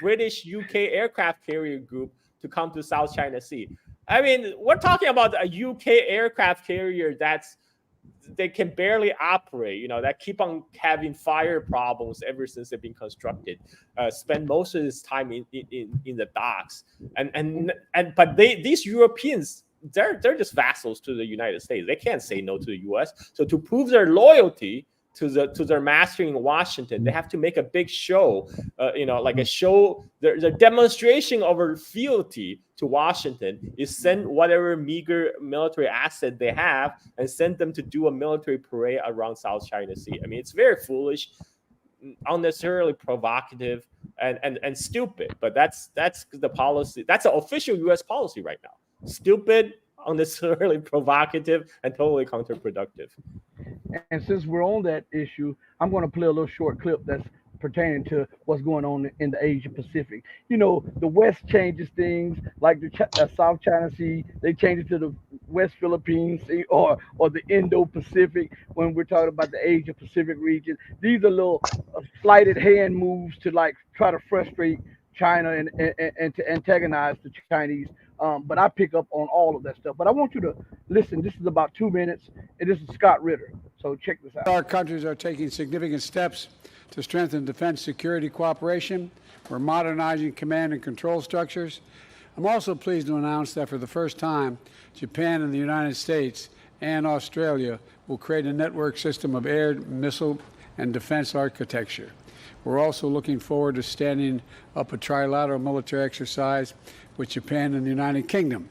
British UK aircraft carrier group to come to South China Sea. I mean, we're talking about a UK aircraft carrier they can barely operate, that keep on having fire problems ever since they've been constructed. Spend most of this time in the docks, but these Europeans, they're just vassals to the United States. They can't say no to the U.S. So to prove their loyalty to their master in Washington, they have to make a big show, like a show. The demonstration of their fealty to Washington is send whatever meager military asset they have and send them to do a military parade around South China Sea. I mean, it's very foolish, unnecessarily provocative, and stupid. But that's the policy. That's an official U.S. policy right now. Stupid, unnecessarily provocative, and totally counterproductive. And since we're on that issue, I'm going to play a little short clip that's pertaining to what's going on in the Asia Pacific. The West changes things like the South China Sea. They change it to the West Philippines Sea or the Indo-Pacific when we're talking about the Asia Pacific region. These are little sleight of hand moves to like try to frustrate China and to antagonize the Chinese. But I pick up on all of that stuff. But I want you to listen. This is about 2 minutes, and this is Scott Ritter. So check this out. Our countries are taking significant steps to strengthen defense security cooperation. We're modernizing command and control structures. I'm also pleased to announce that for the first time, Japan and the United States and Australia will create a network system of air, missile, and defense architecture. We're also looking forward to standing up a trilateral military exercise with Japan and the United Kingdom.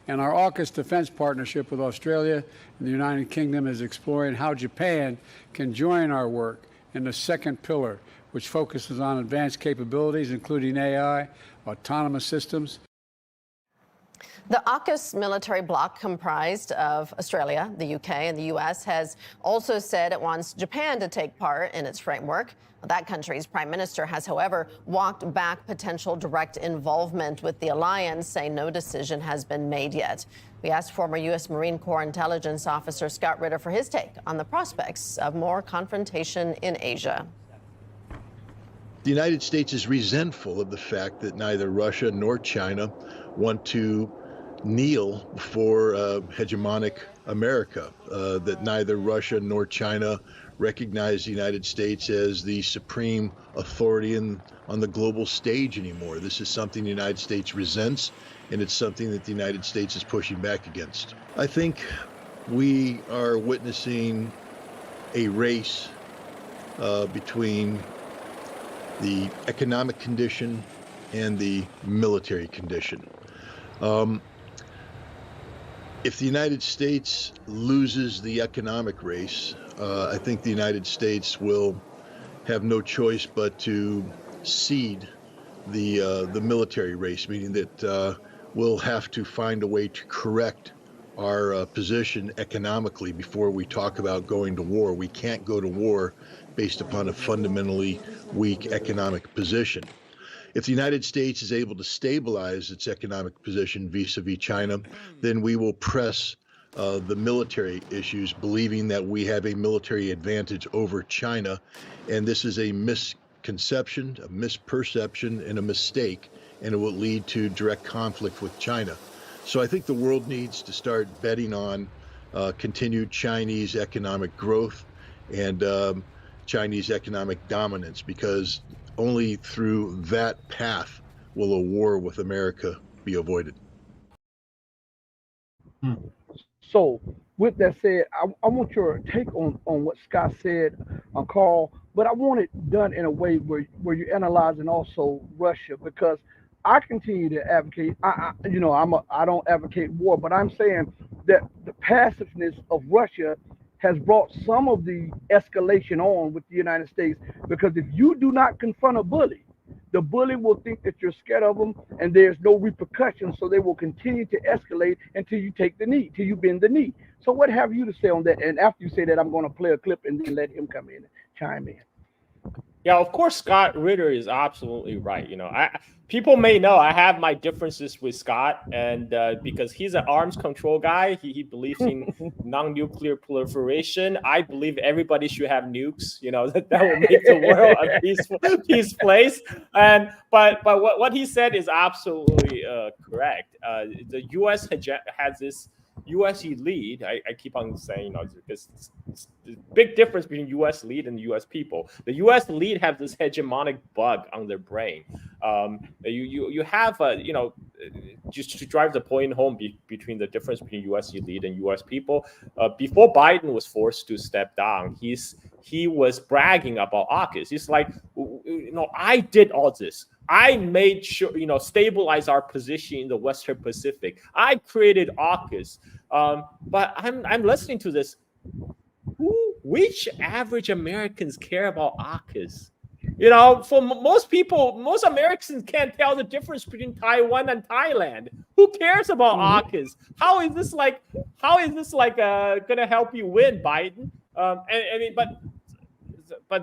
And our AUKUS defense partnership with Australia and the United Kingdom is exploring how Japan can join our work in the second pillar, which focuses on advanced capabilities, including AI, autonomous systems. The AUKUS military bloc, comprised of Australia, the UK, and the US, has also said it wants Japan to take part in its framework. That country's prime minister has, however, walked back potential direct involvement with the alliance, saying no decision has been made yet. We asked former U.S. Marine Corps intelligence officer Scott Ritter for his take on the prospects of more confrontation in Asia. The United States is resentful of the fact that neither Russia nor China want to kneel before hegemonic America, that neither Russia nor China recognize the United States as the supreme authority on the global stage anymore. This is something the United States resents, and it's something that the United States is pushing back against. I think we are witnessing a race between the economic condition and the military condition. If the United States loses the economic race, I think the United States will have no choice but to cede the military race, meaning that we'll have to find a way to correct our position economically before we talk about going to war. We can't go to war based upon a fundamentally weak economic position. If the United States is able to stabilize its economic position vis-a-vis China, then we will press the military issues, believing that we have a military advantage over China. And this is a misconception, a misperception, and a mistake, and it will lead to direct conflict with China. So I think the world needs to start betting on continued Chinese economic growth and Chinese economic dominance, because only through that path will a war with America be avoided. So with that said, I want your take on what Scott said, Carl, but I want it done in a way where you're analyzing also Russia, because I continue to advocate. I don't advocate war, but I'm saying that the passiveness of Russia has brought some of the escalation on with the United States, because if you do not confront a bully, the bully will think that you're scared of them and there's no repercussions, so they will continue to escalate until you take the knee, till you bend the knee. So what have you to say on that? And after you say that, I'm going to play a clip and then let him come in and chime in. Yeah, of course, Scott Ritter is absolutely right. People may know I have my differences with Scott, and because he's an arms control guy, he believes in non-nuclear proliferation. I believe everybody should have nukes. That will make the world a peace place. But what he said is absolutely correct. The U.S. has this U.S. elite. I keep on saying, because it's the big difference between U.S. elite and U.S. people. The U.S. elite have this hegemonic bug on their brain. You have just to drive the point home between the difference between U.S. elite and U.S. people. Before Biden was forced to step down, he was bragging about AUKUS. He's like, I did all this. I made sure, stabilize our position in the Western Pacific. I created AUKUS. But I'm listening to this. Which average Americans care about AUKUS? For most people, most Americans can't tell the difference between Taiwan and Thailand. Who cares about AUKUS? How is this like gonna help you win, Biden? But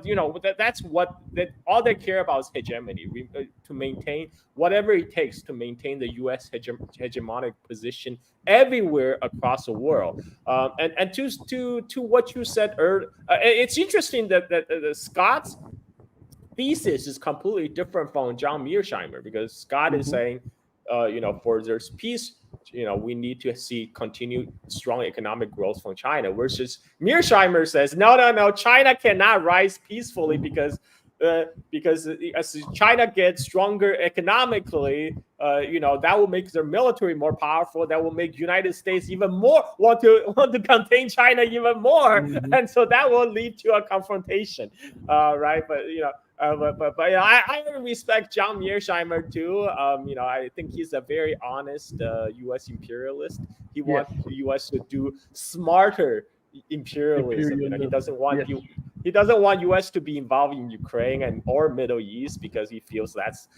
that's that all they care about is hegemony, to maintain whatever it takes to maintain the U.S. hegemonic position everywhere across the world. And to what you said earlier, it's interesting that Scott's thesis is completely different from John Mearsheimer, because Scott is saying, for there's peace, we need to see continued strong economic growth from China, versus Mearsheimer says, no, China cannot rise peacefully because as China gets stronger economically, that will make their military more powerful. That will make United States even more want to contain China even more, and so that will lead to a confrontation, right? But I respect John Mearsheimer too. I think he's a very honest U.S. imperialist. He wants the U.S. to do smarter imperialism. He doesn't want He doesn't want U.S. to be involved in Ukraine or Middle East, because he feels that's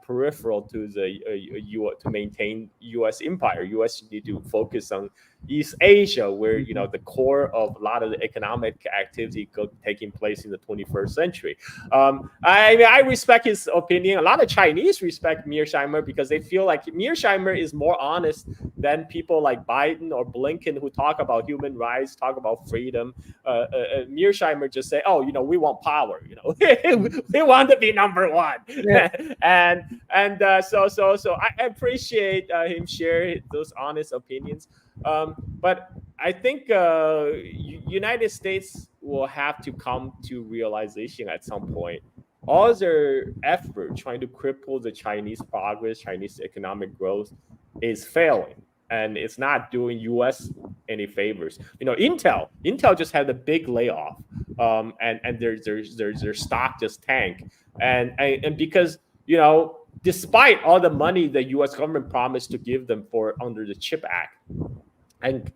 peripheral to to maintain U.S. empire. U.S. need to focus on East Asia, where the core of a lot of the economic activity taking place in the 21st century. I respect his opinion. A lot of Chinese respect Mearsheimer because they feel like Mearsheimer is more honest than people like Biden or Blinken, who talk about human rights, talk about freedom. Mearsheimer just say, we want power. We want to be number one. Yeah. So I appreciate him share those honest opinions. But I think United States will have to come to realization at some point. All their effort trying to cripple the Chinese progress, Chinese economic growth, is failing, and it's not doing U.S. any favors. Intel just had a big layoff, and their stock just tanked, and because despite all the money the U.S. government promised to give them under the CHIP Act. And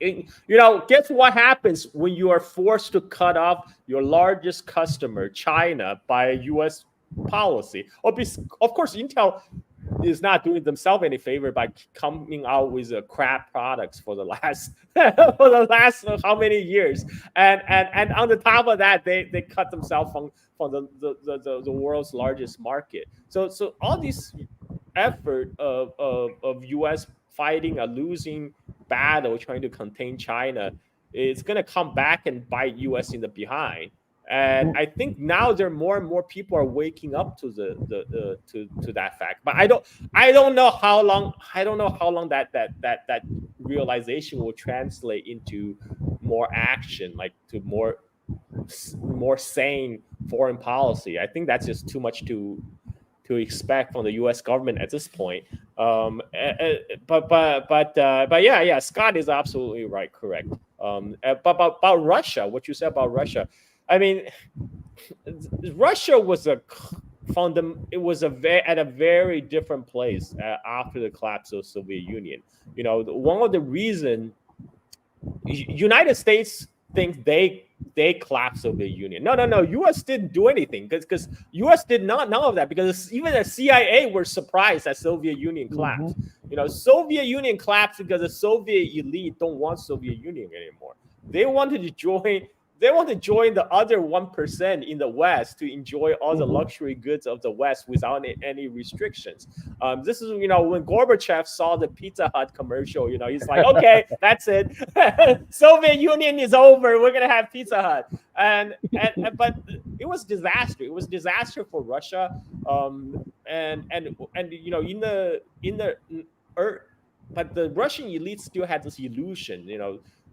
guess what happens when you are forced to cut off your largest customer, China, by U.S. policy? Of course, Intel is not doing themselves any favor by coming out with crap products for the last how many years, and on the top of that, they cut themselves from the world's largest market. So all this effort of U.S. fighting a losing battle trying to contain China, it's going to come back and bite U.S. in the behind. And I think now more and more people are waking up to to that fact. But I don't know how long that realization will translate into more action, like to more sane foreign policy. I think that's just too much to expect from the U.S. government at this point. But yeah, Scott is absolutely right, correct. But about Russia, what you said about Russia, I mean, Russia was at a very different place after the collapse of the Soviet Union. One of the reasons United States think they collapsed Soviet Union. No. U.S. didn't do anything because U.S. did none of that, because even the CIA were surprised that Soviet Union collapsed. Soviet Union collapsed because the Soviet elite don't want Soviet Union anymore. They wanted to join. They want to join the other 1% in the West to enjoy all the luxury goods of the West without any restrictions. This is, when Gorbachev saw the Pizza Hut commercial, he's like, okay, that's it. Soviet Union is over. We're going to have Pizza Hut. But it was disaster. It was disaster for Russia. But the Russian elite still had this illusion,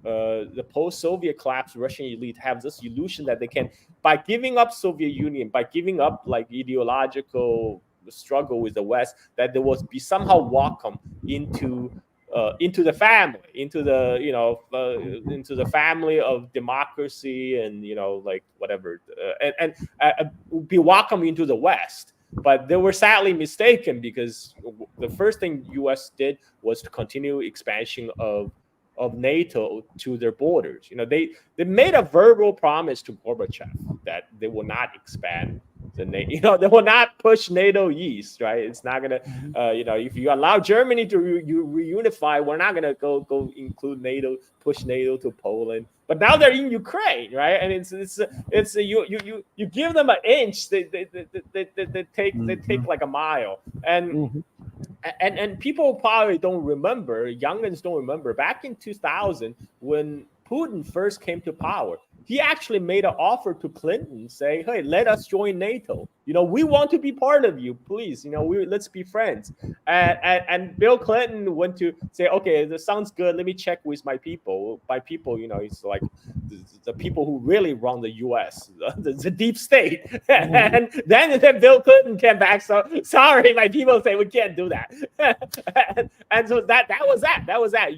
the post-Soviet collapse, Russian elite have this illusion that they can, by giving up Soviet Union, by giving up like ideological struggle with the West, that they will be somehow welcome into the family, into the family of democracy, and whatever, and be welcome into the West. But they were sadly mistaken, because the first thing U.S. did was to continue expansion of NATO to their borders. They made a verbal promise to Gorbachev that they will not expand the NATO. They will not push NATO east, right? It's not gonna, if you allow Germany to reunify, we're not gonna go include NATO, push NATO to Poland. But now they're in Ukraine, right? And it's you give them an inch, they take like a mile. And people probably don't remember, youngins don't remember, back in 2000, when Putin first came to power, he actually made an offer to Clinton saying, hey, let us join NATO. We want to be part of you, please. Let's be friends. And Bill Clinton went to say, okay, this sounds good. Let me check with my people. By people, it's like the people who really run the U.S., the deep state. And then Bill Clinton came back. So sorry, my people say we can't do that. and so that was that. That was that.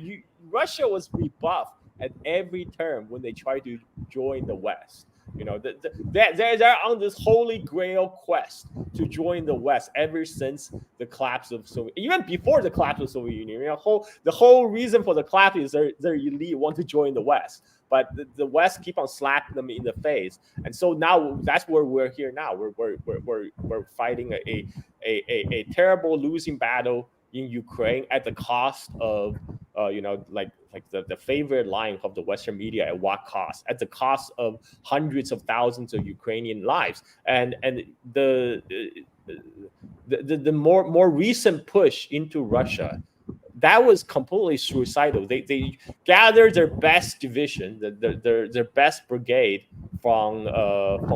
Russia was rebuffed at every turn when they try to join the West. They're on this holy grail quest to join the West ever since the collapse of Soviet, even before the collapse of Soviet Union. The whole reason for the collapse is their elite want to join the West, but the West keep on slapping them in the face. And so now that's where we're here now. We're fighting a terrible losing battle in Ukraine at the cost of the favorite line of the Western media, at what cost? At the cost of hundreds of thousands of Ukrainian lives. And the more recent push into Russia, that was completely suicidal. They gathered their best division, their best brigade from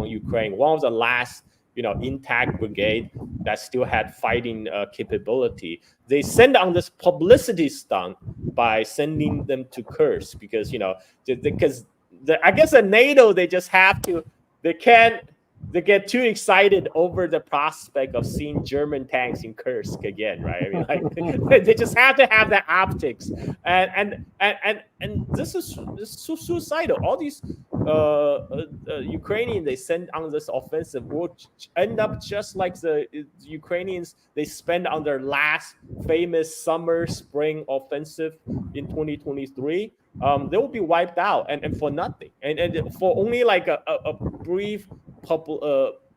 Ukraine, one of the last intact brigade that still had fighting capability. They send on this publicity stunt by sending them to Kursk, because I guess at NATO they just have to, they get too excited over the prospect of seeing German tanks in Kursk again, right? I mean, they just have to have the optics, and this is so suicidal. All these Ukrainians they send on this offensive will end up just like the Ukrainians they spent on their last famous spring offensive in 2023. They will be wiped out and for nothing, and for only like a brief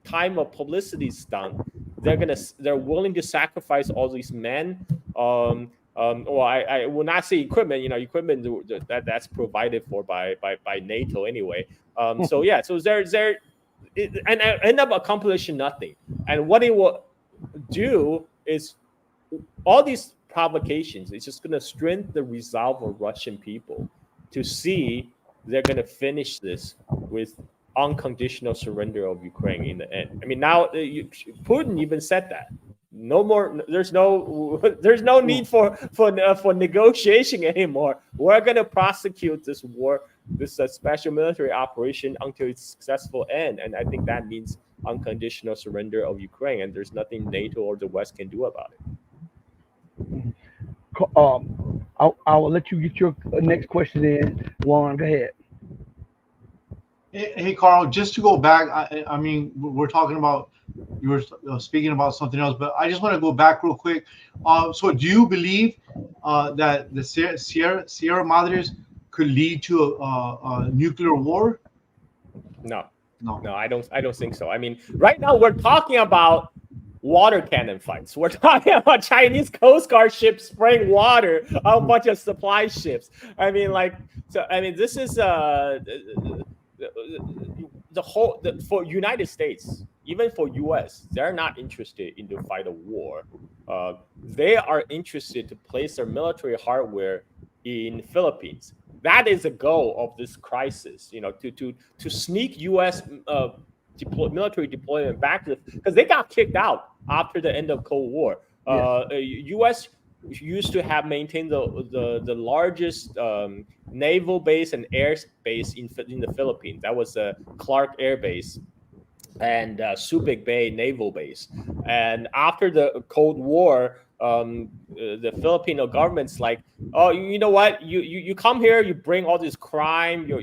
time of publicity stunt. They're willing to sacrifice all these men. I will not say equipment. Equipment that's provided for by NATO anyway. So they're and end up accomplishing nothing. And what it will do is all these provocations. It's just going to strengthen the resolve of Russian people to see they're going to finish this with unconditional surrender of Ukraine in the end. I mean, now Putin even said that. No more. There's no need for negotiation anymore. We're going to prosecute this war, this special military operation, until its successful end. And I think that means unconditional surrender of Ukraine. And there's nothing NATO or the West can do about it. I will let you get your next question in. Warren, go ahead. Hey, Carl, just to go back, I mean, we're talking about, you were speaking about something else, but I just want to go back real quick. So do you believe that the Sierra Madres could lead to a nuclear war? No, No. I don't think so. I mean, right now we're talking about water cannon fights. We're talking about Chinese Coast Guard ships spraying water on a bunch of supply ships. I mean, this is for United States, even for US, they're not interested in to fight a war. They are interested to place their military hardware in Philippines. That is the goal of this crisis, to sneak U.S. Military deployment back to, because they got kicked out after the end of Cold War. U.S. used to have maintained the largest naval base and air base in the Philippines. That was the Clark Air Base and Subic Bay Naval Base. And after the Cold War, the Filipino government's like, oh, you know what? You come here, you bring all this crime. Your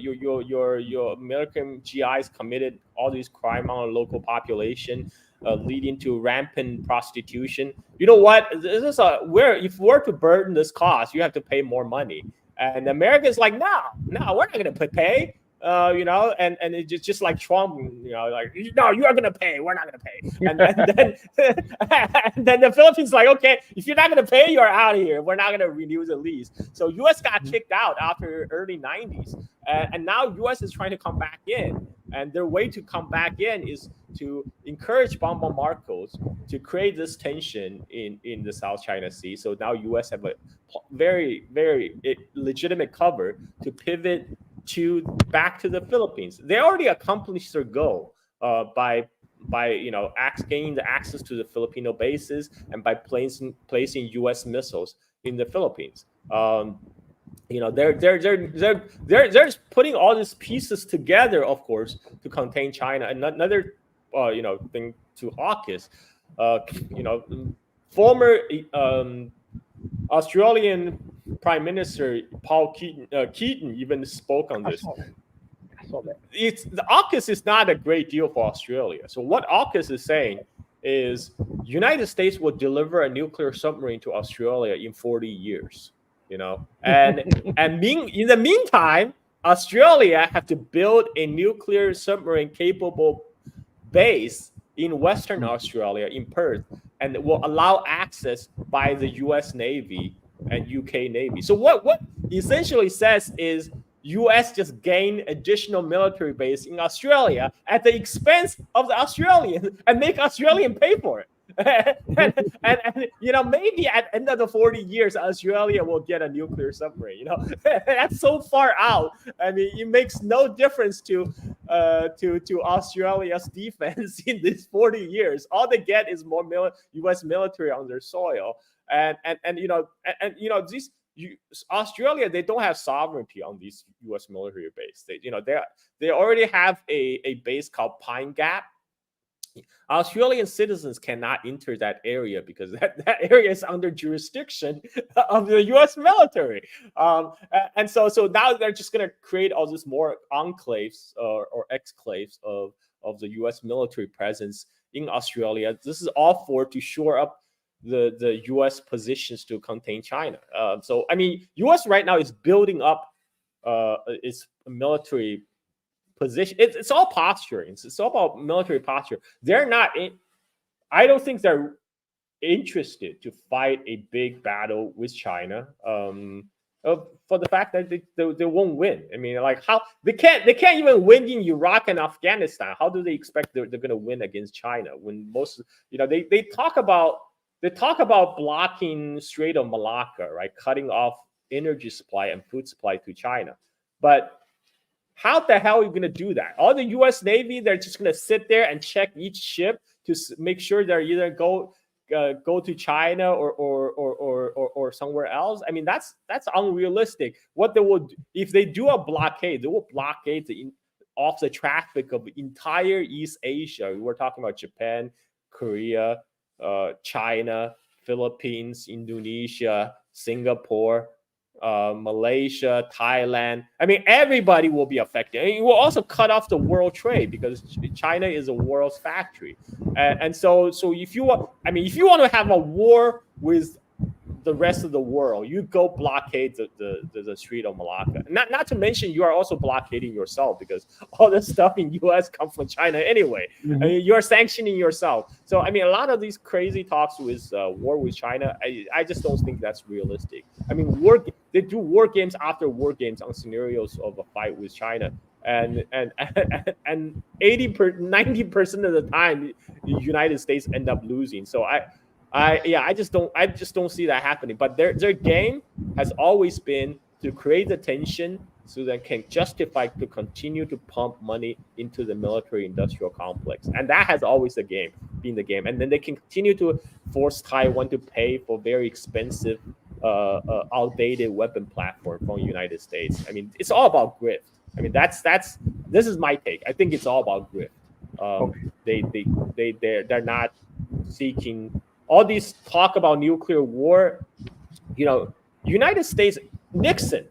American GIs committed all this crime on a local population, leading to rampant prostitution. You know what? This is if we're to burden this cost, you have to pay more money. And America's like, no, we're not going to pay. And it's just like Trump, like, no, you are going to pay. We're not going to pay. And then the Philippines like, okay, if you're not going to pay, you're out of here. We're not going to renew the lease. So U.S. got kicked out after early 90s. And now U.S. is trying to come back in. And their way to come back in is to encourage Bongbong Marcos to create this tension in the South China Sea. So now U.S. have a very, very legitimate cover to pivot back to the Philippines. They already accomplished their goal by gaining the access to the Filipino bases and by placing U.S. missiles in the Philippines. They're putting all these pieces together, of course, to contain China. And another thing to AUKUS, former Australian Prime Minister Paul Keaton even spoke on this. I saw that. The AUKUS is not a great deal for Australia. So what AUKUS is saying is United States will deliver a nuclear submarine to Australia in 40 years. And in the meantime, Australia have to build a nuclear submarine capable base in Western Australia, in Perth, and it will allow access by the U.S. Navy and UK Navy. So what essentially says is U.S. just gain additional military base in Australia at the expense of the Australian and make Australian pay for it. and maybe at the end of the 40 years, Australia will get a nuclear submarine. That's so far out. I mean, it makes no difference to Australia's defense in these 40 years. All they get is more U.S. military on their soil. Australia, they don't have sovereignty on these U.S. military base. They already have a base called Pine Gap. Australian citizens cannot enter that area because that area is under jurisdiction of the U.S. military. And so now they're just going to create all this more enclaves or exclaves of the U.S. military presence in Australia. This is all to shore up the U.S. positions to contain China. So, I mean, U.S. right now is building up its military position. It's all posturing. It's all about military posture. They're not I don't think they're interested to fight a big battle with China for the fact that they won't win. I mean, like, how they can't even win in Iraq and Afghanistan. How do they expect they're going to win against China when most they talk about blocking Strait of Malacca, right? Cutting off energy supply and food supply to China. But how the hell are you going to do that? All the U.S. Navy, they're just going to sit there and check each ship to make sure they're either go to China or somewhere else. I mean, that's unrealistic. What they will, if they do a blockade, they will blockade off the traffic of entire East Asia. We're talking about Japan, Korea, China, Philippines, Indonesia, Singapore, Malaysia, Thailand. I mean, everybody will be affected. And it will also cut off the world trade because China is a world's factory. And so if you want to have a war with the rest of the world. You go blockade the Strait of Malacca. Not to mention you are also blockading yourself, because all this stuff in U.S. comes from China anyway. Mhm. I mean, you're sanctioning yourself. So I mean, a lot of these crazy talks with war with China, I just don't think that's realistic. I mean, they do war games after war games on scenarios of a fight with China. And 90% of the time, the United States end up losing. So I just don't see that happening. But their game has always been to create the tension so that can justify to continue to pump money into the military-industrial complex, and that has always been the game. And then they can continue to force Taiwan to pay for very expensive, outdated weapon platform from the United States. I mean, it's all about grift. I mean, this is my take. I think it's all about grift. They're not seeking all these talk about nuclear war. You know, United States, Nixon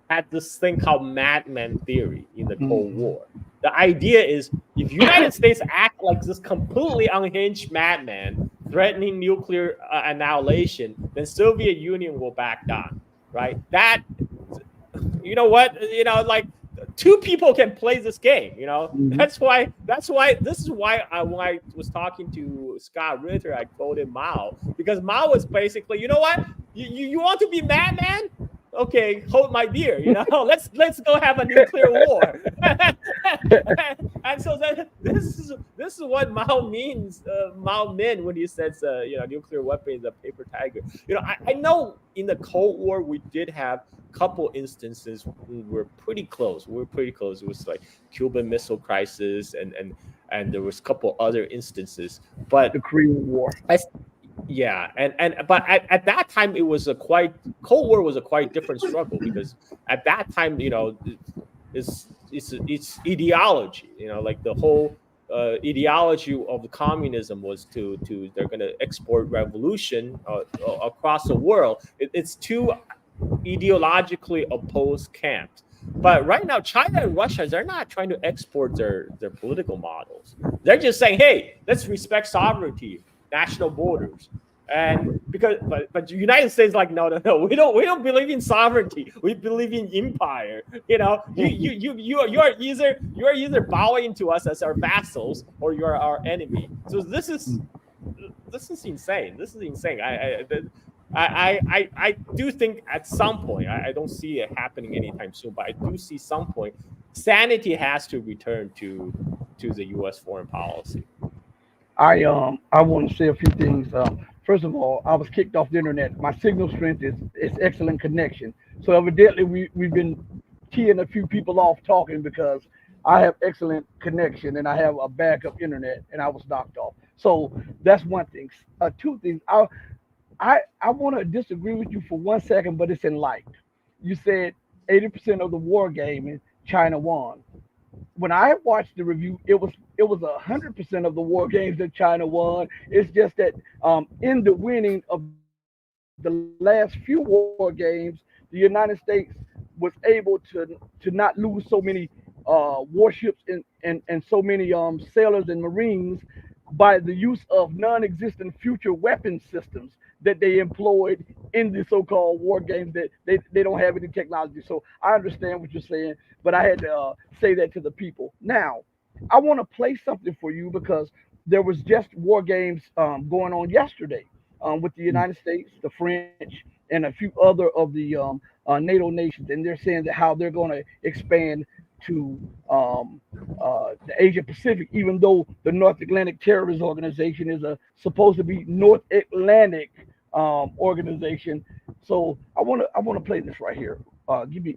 had this thing called madman theory in the Cold War. The idea is if United States act like this completely unhinged madman threatening nuclear annihilation, then Soviet Union will back down, right? That, you know what, you know, like, two people can play this game, you know. That's why this is why when I was talking to Scott Ritter, I quoted Mao, because Mao was basically, you know what, you want to be madman? Okay, hold my beer, you know. let's go have a nuclear war. And so this is what Mao meant when he says you know, nuclear weapon is a paper tiger. You know, I know in the Cold War we did have a couple instances we were pretty close. It was like Cuban Missile Crisis, and there was a couple other instances, but The Korean War. Yeah, but at that time it was Cold War was a quite different struggle, because at that time, you know, it's ideology, you know, like the whole ideology of the communism was to they're going to export revolution across the world. It's two ideologically opposed camps. But right now, China and Russia, they're not trying to export their political models. They're just saying, hey, let's respect sovereignty, national borders. And but the United States, like, no, we don't believe in sovereignty. We believe in empire. You know, you are either bowing to us as our vassals, or you are our enemy. So this is insane. This is insane. I do think at some point, I don't see it happening anytime soon, but I do see some point sanity has to return to the U.S. foreign policy. I want to say a few things. First of all, I was kicked off the internet. My signal strength is excellent connection. So evidently we've been keying a few people off talking, because I have excellent connection and I have a backup internet, and I was knocked off. So that's one thing. Two things. I want to disagree with you for 1 second, but it's in light. You said 80% of the war game China won. When I watched the review, it was 100% of the war games that China won. It's just that in the winning of the last few war games, the United States was able to not lose so many warships and so many sailors and Marines by the use of non-existent future weapon systems that they employed in the so-called war games, that they don't have any technology. So I understand what you're saying, but I had to say that to the people. Now, I want to play something for you, because there was just war games going on yesterday with the United States, the French, and a few other of the NATO nations, and they're saying that how they're going to expand to the Asia Pacific, even though the North Atlantic Terrorist Organization is supposed to be North Atlantic organization. So I want to play this right here.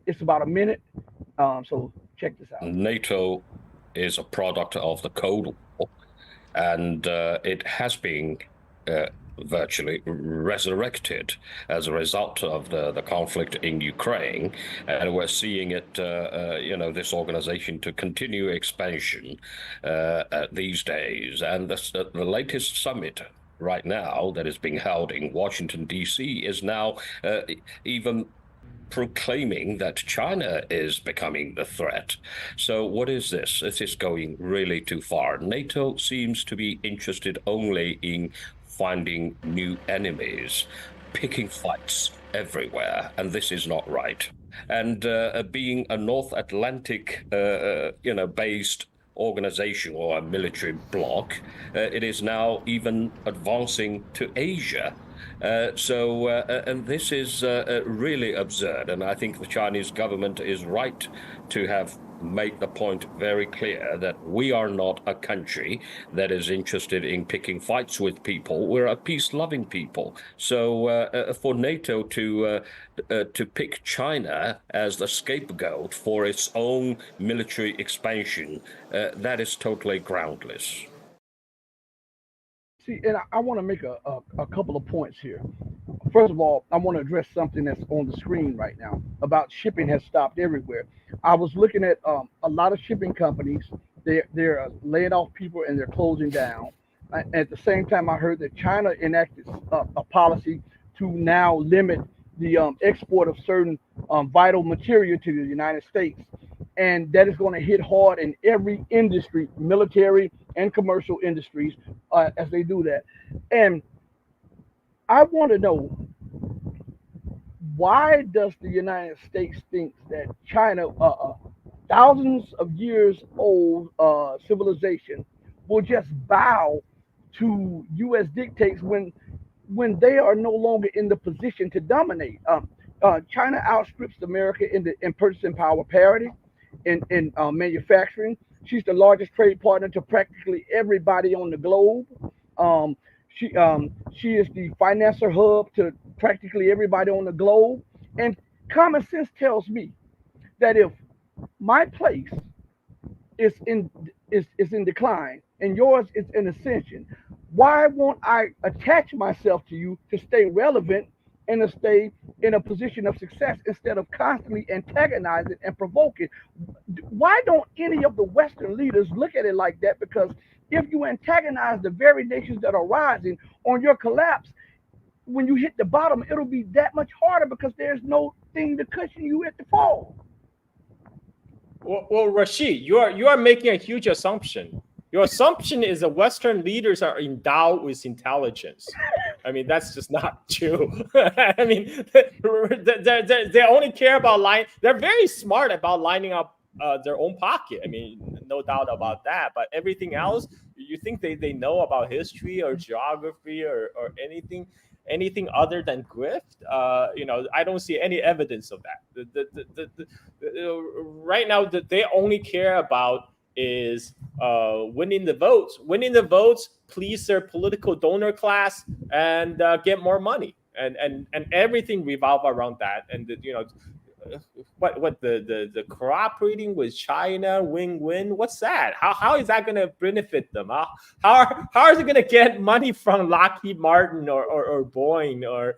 It's about a minute. So check this out. NATO is a product of the Cold War, and it has been virtually resurrected as a result of the conflict in Ukraine, and we're seeing it, this organization to continue expansion these days. And the latest summit right now that is being held in Washington, D.C. is now even proclaiming that China is becoming the threat. So what is this? This is going really too far. NATO seems to be interested only in finding new enemies. picking fights everywhere, and this is not right. And being a North Atlantic, based organization or a military bloc, it is now even advancing to Asia. And this is really absurd. And I think the Chinese government is right to have made the point very clear that we are not a country that is interested in picking fights with people. We're a peace-loving people. So for NATO to pick China as the scapegoat for its own military expansion, that is totally groundless. See, and I want to make a couple of points here. First of all, I want to address something that's on the screen right now about shipping has stopped everywhere. I was looking at a lot of shipping companies. They're laying off people and they're closing down. At the same time, I heard that China enacted a policy to now limit the export of certain vital material to the United States. And that is going to hit hard in every industry, military and commercial industries, as they do that. And I want to know, why does the United States think that China, thousands of years old civilization, will just bow to U.S. dictates when they are no longer in the position to dominate? China outstrips America in purchasing power parity, in manufacturing. She's the largest trade partner to practically everybody on the globe. She is the financial hub to practically everybody on the globe. And common sense tells me that if my place is in decline and yours is in ascension, why won't I attach myself to you to stay relevant and to stay in a position of success instead of constantly antagonizing and provoking? Why don't any of the Western leaders look at it like that? Because if you antagonize the very nations that are rising on your collapse, when you hit the bottom, it'll be that much harder because there's no thing to cushion you at the fall. Well, Rashid, you are making a huge assumption. Your assumption is that Western leaders are endowed with intelligence. I mean, that's just not true. I mean, they only care about lying. They're very smart about lining up their own pocket. I mean, no doubt about that. But everything else, you think they know about history or geography or anything other than grift? I don't see any evidence of that. Right now, that they only care about is winning the votes, please their political donor class, and get more money, and everything revolve around that. And what the cooperating with China, win-win, what's that? How is that going to benefit them? How is it going to get money from Lockheed Martin or Boeing or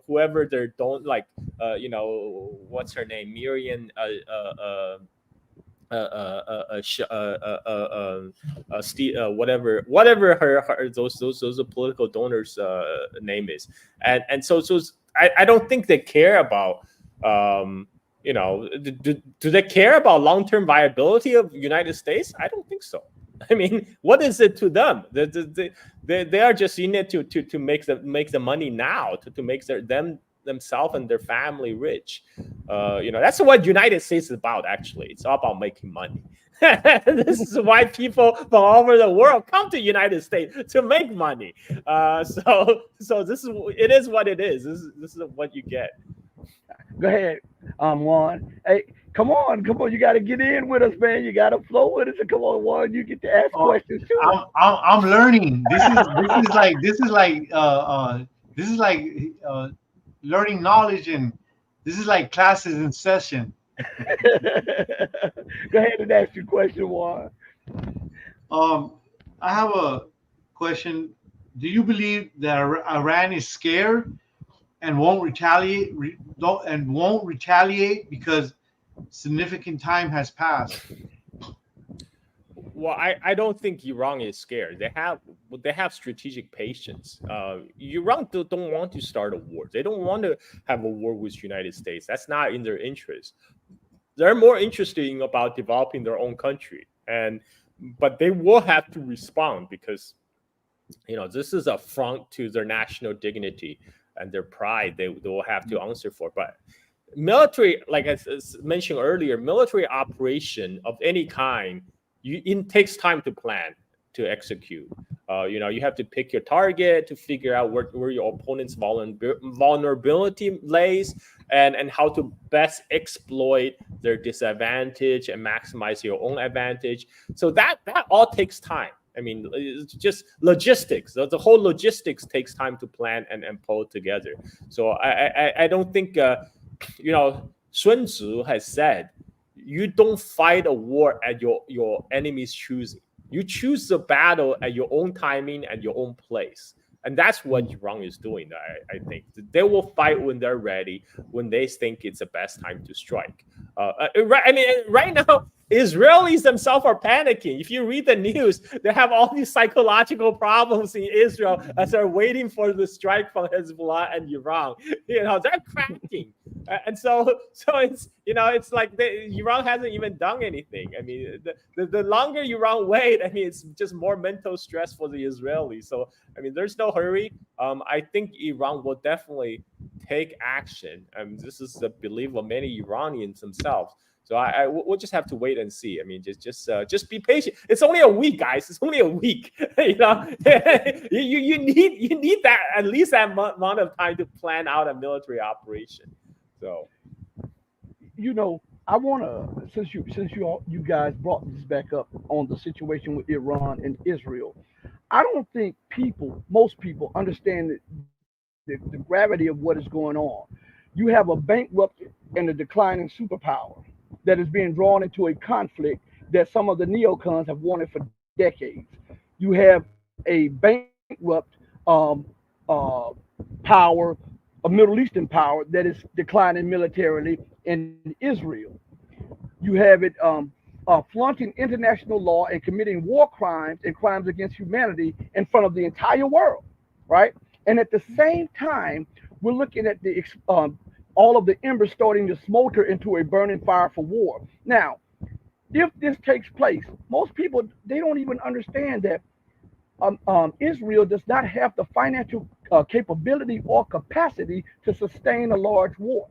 whoever they don't like? What's her name, Miriam? Whatever her those political donors name is, and so I don't think they care about do they care about long-term viability of the United States? I don't think so. I mean, what is it to them? They are just in it to make the money now, to make themselves and their family rich. That's what United States is about. Actually, it's all about making money. This is why people from all over the world come to United States, to make money. So it is what it is. This is what you get. Go ahead, Juan. Hey, come on, you got to get in with us, man. You got to flow with us. And come on, Juan, you get to ask questions too. I'm learning. This is like learning knowledge, and this is like classes in session. Go ahead and ask your question, Juan. I have a question. Do you believe that Iran is scared and won't retaliate because significant time has passed? Well, I don't think Iran is scared. They have strategic patience. Iran don't want to start a war. They don't want to have a war with the United States. That's not in their interest. They're more interested about developing their own country, but they will have to respond because this is an affront to their national dignity. and their pride they will have to answer for. But military, like I mentioned earlier, military operation of any kind, it takes time to plan, to execute. You have to pick your target, to figure out where your opponent's vulnerability lays, and how to best exploit their disadvantage and maximize your own advantage. So that all takes time. I mean, it's just logistics. The whole logistics takes time to plan and pull together. So I don't think, Sun Tzu has said, you don't fight a war at your enemy's choosing. You choose the battle at your own timing and your own place. And that's what Iran is doing, I think. They will fight when they're ready, when they think it's the best time to strike. Right now, Israelis themselves are panicking. If you read the news, they have all these psychological problems in Israel as they're waiting for the strike from Hezbollah and Iran. They're cracking. And so it's, it's like Iran hasn't even done anything. I mean, the longer Iran wait, it's just more mental stress for the Israelis. So, there's no hurry. I think Iran will definitely take action. This is the belief of many Iranians themselves. So we'll just have to wait and see. Just be patient. It's only a week, guys. It's only a week. you need that, at least that amount of time to plan out a military operation. So, I want to, since you guys brought this back up on the situation with Iran and Israel, I don't think most people understand the gravity of what is going on. You have a bankrupt and a declining superpower that is being drawn into a conflict that some of the neocons have wanted for decades. You have a bankrupt power, a Middle Eastern power that is declining militarily in Israel. You have it flaunting international law and committing war crimes and crimes against humanity in front of the entire world, right? And at the same time, we're looking at the all of the embers starting to smolder into a burning fire for war. Now, if this takes place, most people, they don't even understand that Israel does not have the financial capability or capacity to sustain a large war.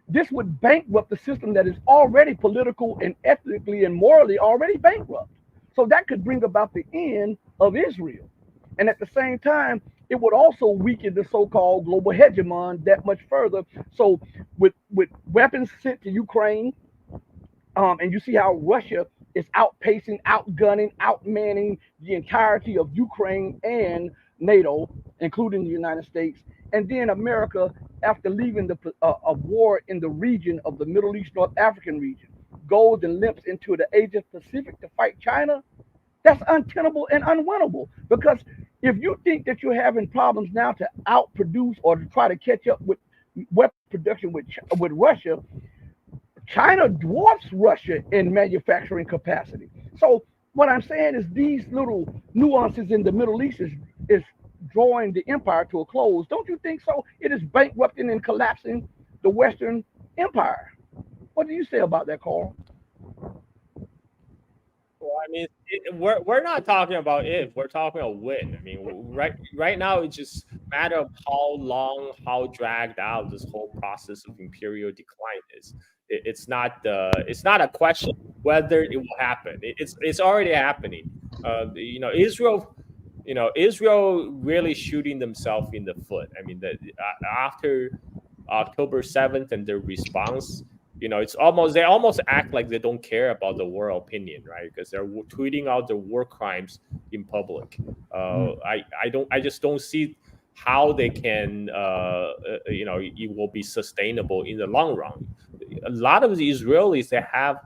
This would bankrupt the system that is already political and ethnically and morally already bankrupt. So that could bring about the end of Israel. And at the same time, it would also weaken the so-called global hegemon that much further. So with weapons sent to Ukraine, and you see how Russia is outpacing, outgunning, outmanning the entirety of Ukraine and NATO, including the United States. And then America, after leaving a war in the region of the Middle East, North African region, goes and limps into the Asia Pacific to fight China. That's untenable and unwinnable, because if you think that you're having problems now to outproduce or to try to catch up with weapon production with Russia, China dwarfs Russia in manufacturing capacity. So what I'm saying is these little nuances in the Middle East is drawing the empire to a close. Don't you think so? It is bankrupting and collapsing the Western Empire. What do you say about that, Carl? Well, we're not talking about if, we're talking about when. Right now it's just a matter of how dragged out this whole process of imperial decline is. It's not a question whether it will happen. It's already happening. Israel really shooting themselves in the foot. After October 7th and their response, they almost act like they don't care about the world opinion, right? Because they're tweeting out their war crimes in public. I just don't see how they can, it will be sustainable in the long run. A lot of the Israelis, they have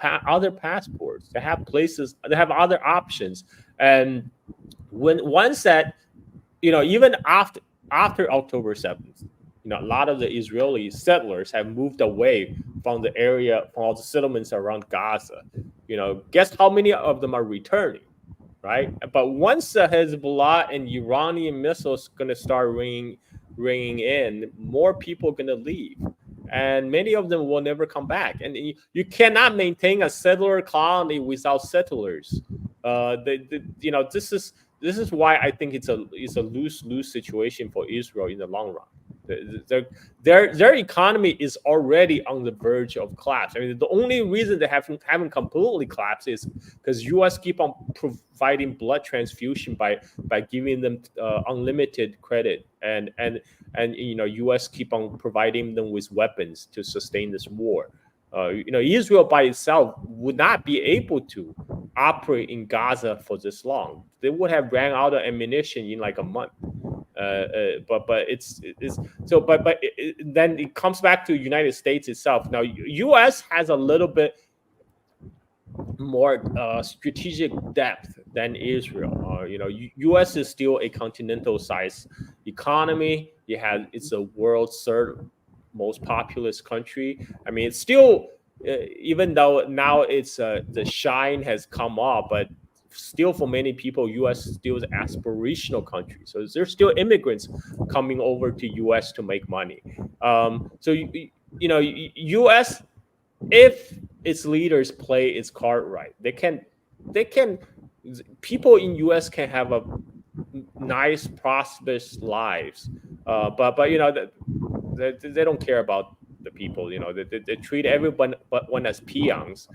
other passports, they have places, they have other options. And once that, even after October 7th, a lot of the Israeli settlers have moved away from the area, from all the settlements around Gaza. Guess how many of them are returning, right? But once the Hezbollah and Iranian missiles going to start ringing in, more people are going to leave. And many of them will never come back. And you cannot maintain a settler colony without settlers. This this is why I think it's a lose-lose situation for Israel in the long run. Their economy is already on the verge of collapse. I mean, the only reason they haven't completely collapsed is because U.S. keep on providing blood transfusion by giving them unlimited credit, and U.S. keep on providing them with weapons to sustain this war. Israel by itself would not be able to operate in Gaza for this long. They would have ran out of ammunition in like a month. Then it comes back to the United States itself. Now, U.S. has a little bit more strategic depth than Israel. U.S. is still a continental-sized economy. It's a world's third most populous country. I mean, it's still, even though now it's the shine has come off, but still for many people, U.S. still is an aspirational country. So there's still immigrants coming over to U.S. to make money. U.S., if its leaders play its card right, they can people in U.S. can have a nice, prosperous lives. But they don't care about the people. They treat everyone but one as peons.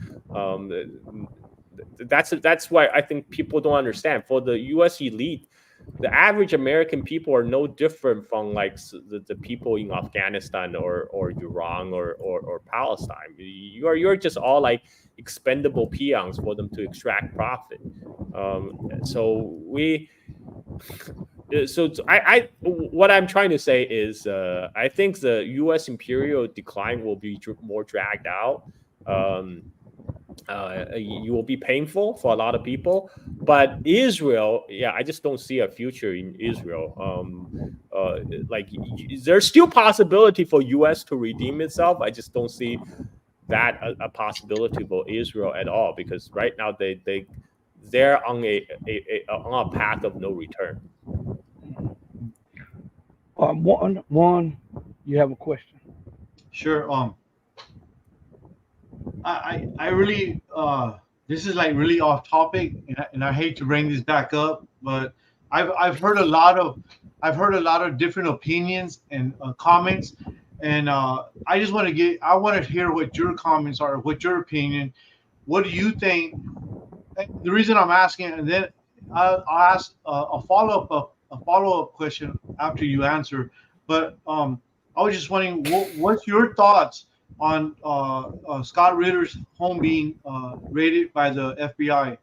That's why I think people don't understand. For the U.S. elite, the average American people are no different from like the people in Afghanistan or Iran or Palestine. You're just all like expendable peons for them to extract profit. What I'm trying to say is I think the U.S. imperial decline will be more dragged out. You will be painful for a lot of people, but Israel, I just don't see a future in Israel. There's still possibility for U.S. to redeem itself. I just don't see that a possibility for Israel at all, because right now they're on a path of no return. One, you have a question? Sure. I really this is like really off topic, and I hate to bring this back up, but I've heard a lot of different opinions and comments, and I want to hear what your comments are, what your opinion. What do you think? The reason I'm asking, and then I'll ask a follow-up question after you answer. But I was just wondering, what's your thoughts on Scott Ritter's home being raided by the FBI?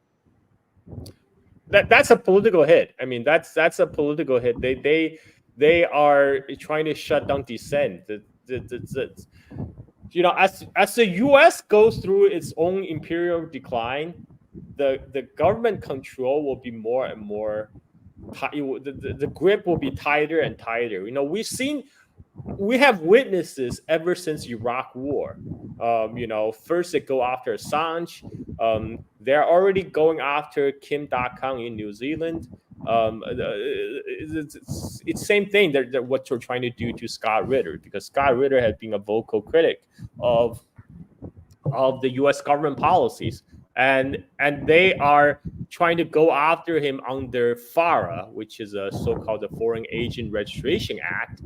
That's a political hit. I mean, that's a political hit. They are trying to shut down dissent. As the U.S. goes through its own imperial decline, the government control will be more and more. The grip will be tighter and tighter. We have witnesses ever since Iraq War. First they go after Assange. They're already going after Kim Da-kang in New Zealand. It's same thing. They're what they're trying to do to Scott Ritter, because Scott Ritter has been a vocal critic of the U.S. government policies. And they are trying to go after him under FARA, which is a so-called the Foreign Agent Registration Act,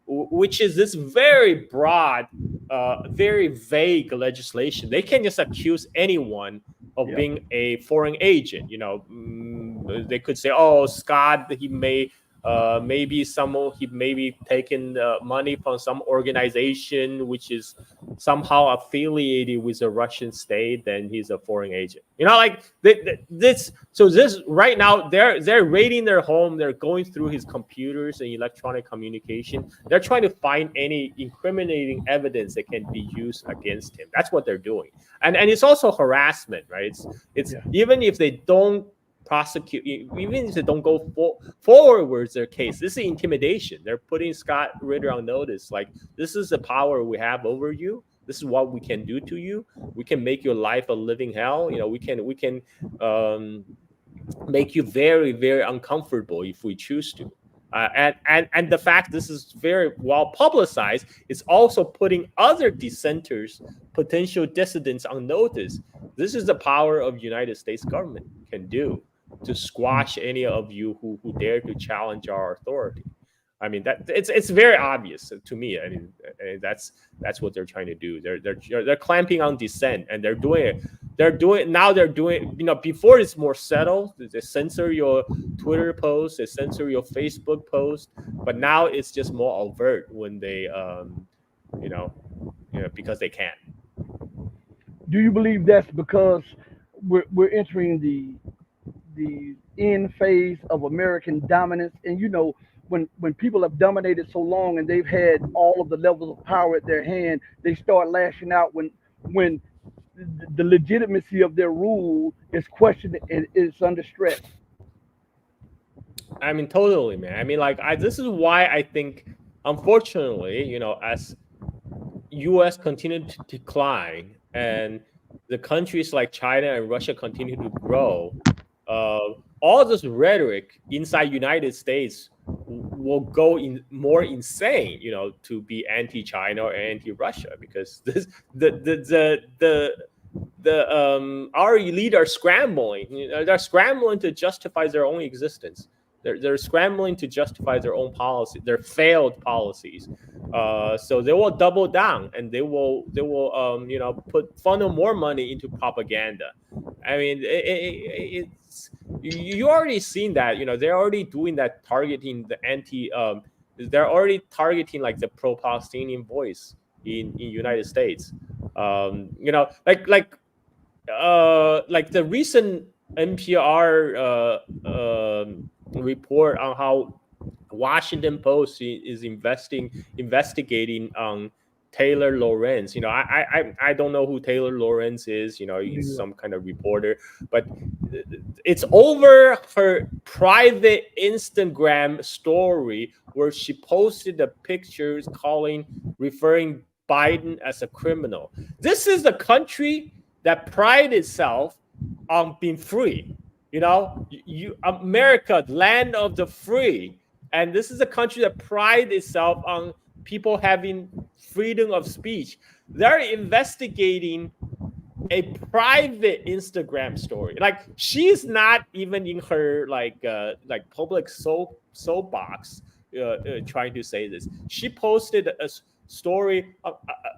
which is this very broad, very vague legislation. They can just accuse anyone of being a foreign agent. They could say, "Oh, Scott, he may maybe taken money from some organization which is somehow affiliated with the Russian state, then he's a foreign agent." This right now they're raiding their home, they're going through his computers and electronic communication. They're trying to find any incriminating evidence that can be used against him. That's what they're doing. And it's also harassment, right? It's even if they don't prosecute, even if they don't go forward with their case, this is intimidation. They're putting Scott Ritter on notice, like, this is the power we have over you. This is what we can do to you. We can make your life a living hell. We can make you very, very uncomfortable if we choose to. And the fact this is very well publicized is also putting other dissenters, potential dissidents, on notice. This is the power of United States government can do. to squash any of you who dare to challenge our authority. I mean, that it's very obvious to me. I mean, that's what they're trying to do. They're clamping on dissent, and they're doing it. They're doing, before it's more settled. They censor your Twitter posts, they censor your Facebook post, but now it's just more overt when they, because they can. Do you believe that's because we're entering the end phase of American dominance? And when people have dominated so long and they've had all of the levels of power at their hand, they start lashing out when the legitimacy of their rule is questioned and is under stress. I mean, totally, man. I mean, this is why I think, unfortunately, as U.S. continue to decline and the countries like China and Russia continue to grow, all this rhetoric inside United States will go more insane, to be anti-China or anti-Russia, because our elite are scrambling. They're scrambling to justify their own existence. They're scrambling to justify their own policy, their failed policies. So they will double down, and they will funnel more money into propaganda. I mean, it's you already seen that. They're already doing that, targeting the they're already targeting like the pro-Palestinian voice in United States. Like the recent NPR report on how Washington Post is investigating Taylor Lorenz. I don't know who Taylor Lorenz is. He's some kind of reporter, but it's over her private Instagram story where she posted the pictures referring Biden as a criminal. This is the country that prides itself on being free. America, land of the free. And this is a country that prides itself on people having freedom of speech. They're investigating a private Instagram story. Like, she's not even in her public soapbox trying to say this. She posted a story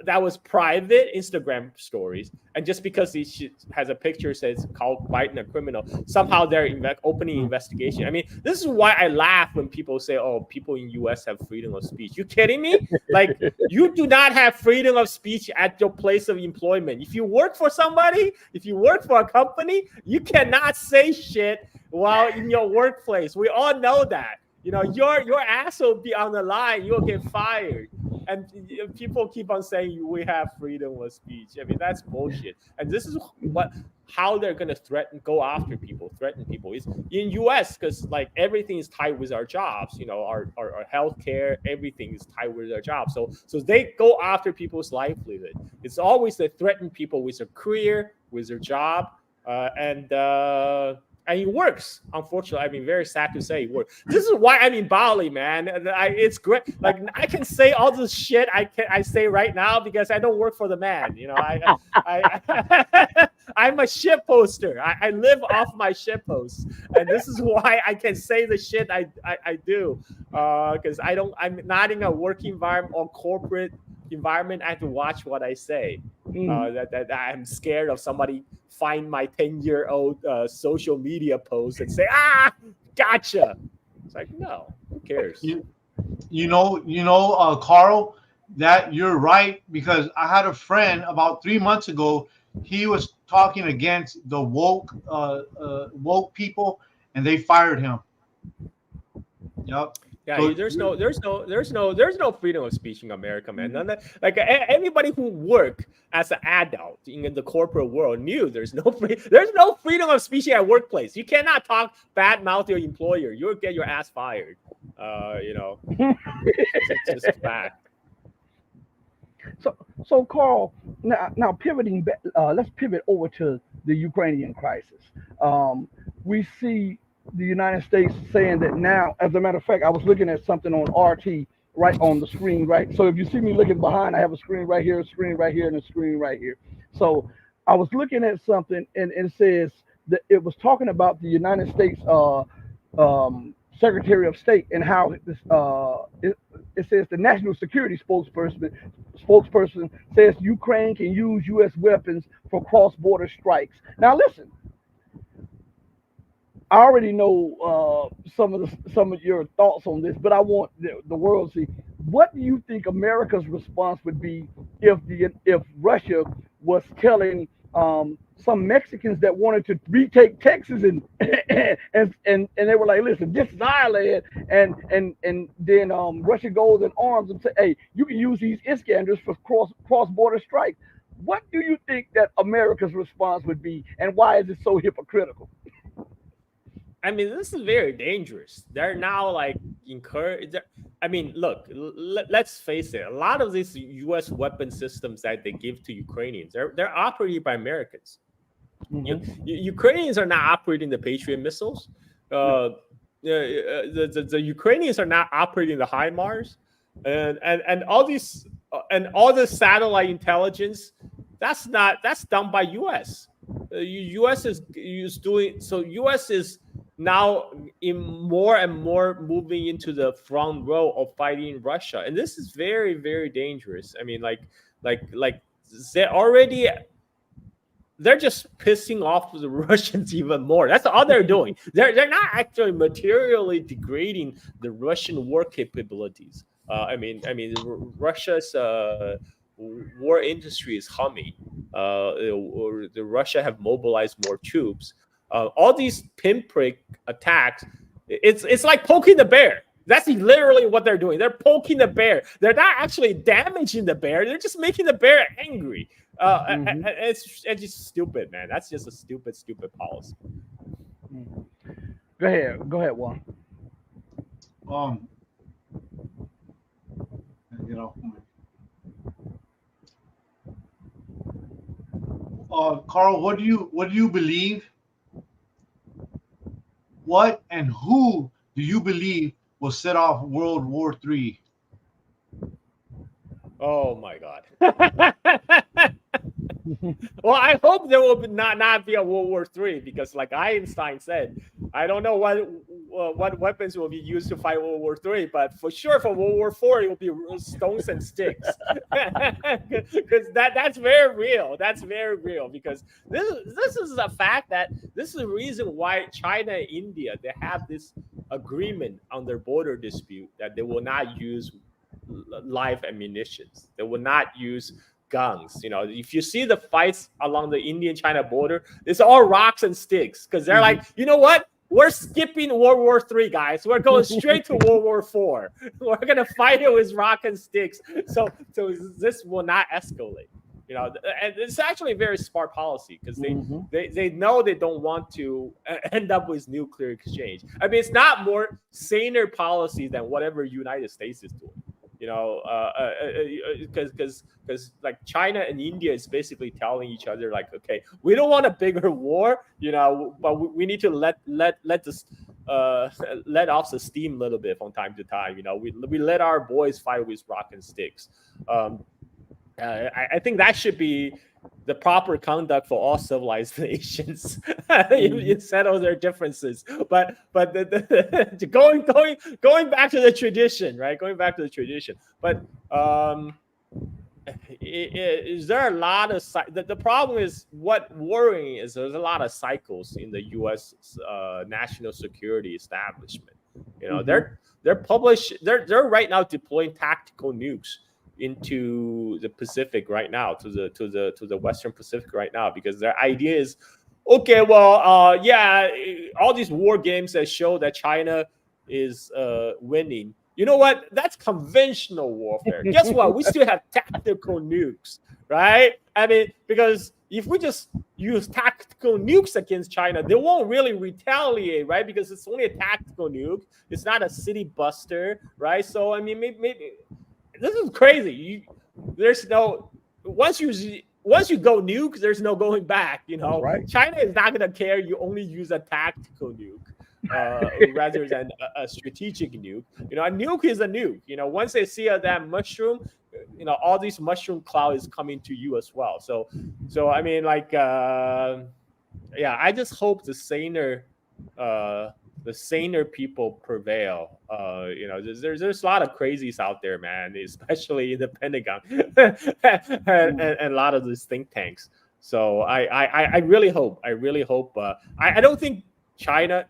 that was private Instagram stories, and just because she has a picture says called Biden a criminal, somehow they're opening investigation. I mean, this is why I laugh when people say, "Oh, people in U.S. have freedom of speech." You kidding me? Like, you do not have freedom of speech at your place of employment. If you work for somebody, if you work for a company, you cannot say shit while in your workplace. We all know that. Your ass will be on the line. You'll get fired. And people keep on saying we have freedom of speech. I mean, that's bullshit. And this is how they're going to threaten people. It's in U.S. because everything is tied with our jobs. Our healthcare, everything is tied with our jobs. So they go after people's livelihood. It's always they threaten people with their career, with their job, and it works. Unfortunately, I mean, very sad to say it works. This is why I'm in Bali, man. It's great. Like, I can say all this shit I say right now because I don't work for the man. I'm a shit poster. I live off my shit posts, and this is why I can say the shit I do. Because I'm not in a work environment or corporate environment. I have to watch what I say. That I'm scared of somebody find my 10-year-old social media post and say, gotcha. It's like, no, who cares? Carl, that you're right, because I had a friend about 3 months ago. He was talking against the woke people, and they fired him. Yep. Yeah, so, there's no freedom of speech in America, man. Anybody who worked as an adult in the corporate world knew there's no freedom of speech at workplace. You cannot talk bad mouth your employer. You'll get your ass fired. It's just fact. So Carl, now pivoting back, let's pivot over to the Ukrainian crisis. We see the United States saying that now, as a matter of fact, I was looking at something on RT right on the screen, right? So if you see me looking behind, I have a screen right here, a screen right here, and a screen right here. So I was looking at something, and it says it was talking about the United States Secretary of State and how this it says the national security spokesperson says Ukraine can use U.S. weapons for cross-border strikes. Now listen, I already know some of your thoughts on this, but I want the world to see. What do you think America's response would be if Russia was telling some Mexicans that wanted to retake Texas and they were like, listen, this is our land, and then Russia goes and arms and say, hey, you can use these Iskanders for cross-border strikes. What do you think that America's response would be, and why is it so hypocritical? I mean, this is very dangerous. They're now like encouraged. I mean, look, let's face it. A lot of these U.S. weapon systems that they give to Ukrainians, they're operated by Americans. Ukrainians are not operating the Patriot missiles. The Ukrainians are not operating the HIMARS, and all these and all the satellite intelligence. That's done by U.S. U.S. is doing so. U.S. is now in more and more moving into the front row of fighting Russia, and this is very, very dangerous. I mean, like they're just pissing off the Russians even more. That's all they're doing. They're not actually materially degrading the Russian war capabilities. I mean, Russia's war industry is humming. The Russia have mobilized more troops. All these pinprick attacks, it's like poking the bear. That's literally what they're doing. They're poking the bear. They're not actually damaging the bear. They're just making the bear angry. It's just stupid, man. That's just a stupid policy. Go ahead, Juan. Carl, what do you believe? What and who do you believe will set off World War III? Oh my God. Well, I hope there will not be a World War III, because like Einstein said, I don't know what weapons will be used to fight World War III, but for sure for World War IV it will be stones and sticks. Because that's very real. That's very real, because this is a fact that this is the reason why China and India, they have this agreement on their border dispute that they will not use live ammunition. They will not use guns. You know, if you see the fights along the Indian-China border, it's all rocks and sticks, because they're like, you know what? We're skipping World War III, guys. We're going straight to World War IV. We're gonna fight it with rock and sticks. So this will not escalate. You know, and it's actually a very smart policy, because they know they don't want to end up with nuclear exchange. I mean, it's not more saner policy than whatever United States is doing. You know, because like China and India is basically telling each other like, okay, we don't want a bigger war, you know, but we need to let this let off the steam a little bit from time to time. You know, we let our boys fight with rock and sticks. I think that should be the proper conduct for all civilized nations. You settle their differences, but going back to the tradition, right? Going back to the tradition, but is there a lot of the problem is what worrying is there's a lot of cycles in the U.S. National security establishment. You know, they're right now deploying tactical nukes into the Pacific right now, to the Western Pacific right now, because their idea is, okay, well, yeah, all these war games that show that China is winning. You know what? That's conventional warfare. Guess what? We still have tactical nukes, right? I mean, because if we just use tactical nukes against China, they won't really retaliate, right? Because it's only a tactical nuke. It's not a city buster, right? So, I mean, maybe this is crazy. There's no once you go nuke, there's no going back. You know, right. China is not gonna care. You only use a tactical nuke rather than a strategic nuke. You know, a nuke is a nuke. You know, once they see that mushroom, you know, all these mushroom cloud is coming to you as well. So I mean, like, yeah, I just hope the saner people prevail. There's a lot of crazies out there, man, especially in the Pentagon and a lot of these think tanks. So I really hope. I don't think China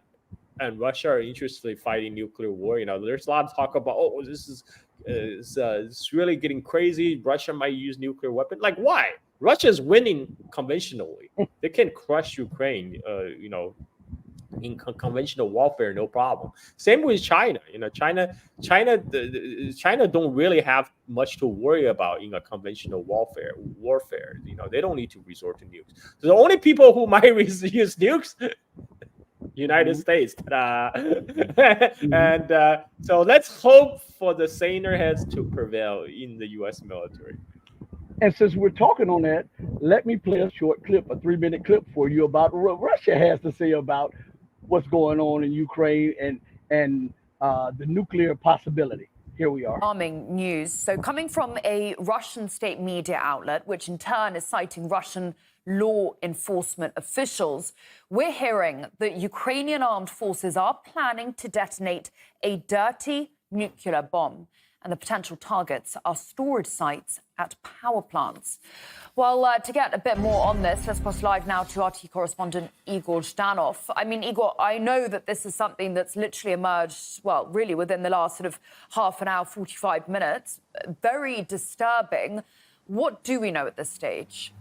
and Russia are interested in fighting nuclear war. There's a lot of talk about, oh, this is it's really getting crazy. Russia might use nuclear weapon. Like, why? Russia is winning conventionally. They can crush Ukraine. In conventional warfare, no problem. Same with China. China don't really have much to worry about in a conventional warfare. They don't need to resort to nukes. So the only people who might use nukes, United States. And so let's hope for the saner heads to prevail in the U.S. military. And since we're talking on that, let me play a short clip, a 3-minute clip for you about what Russia has to say about what's going on in Ukraine and the nuclear possibility. Here we are. Alarming news. So coming from a Russian state media outlet, which in turn is citing Russian law enforcement officials, we're hearing that Ukrainian armed forces are planning to detonate a dirty nuclear bomb. And the potential targets are storage sites at power plants. Well, to get a bit more on this, let's cross live now to RT correspondent Igor Zhdanov. I mean, Igor, I know that this is something that's literally emerged, well, really within the last sort of half an hour, 45 minutes. Very disturbing. What do we know at this stage?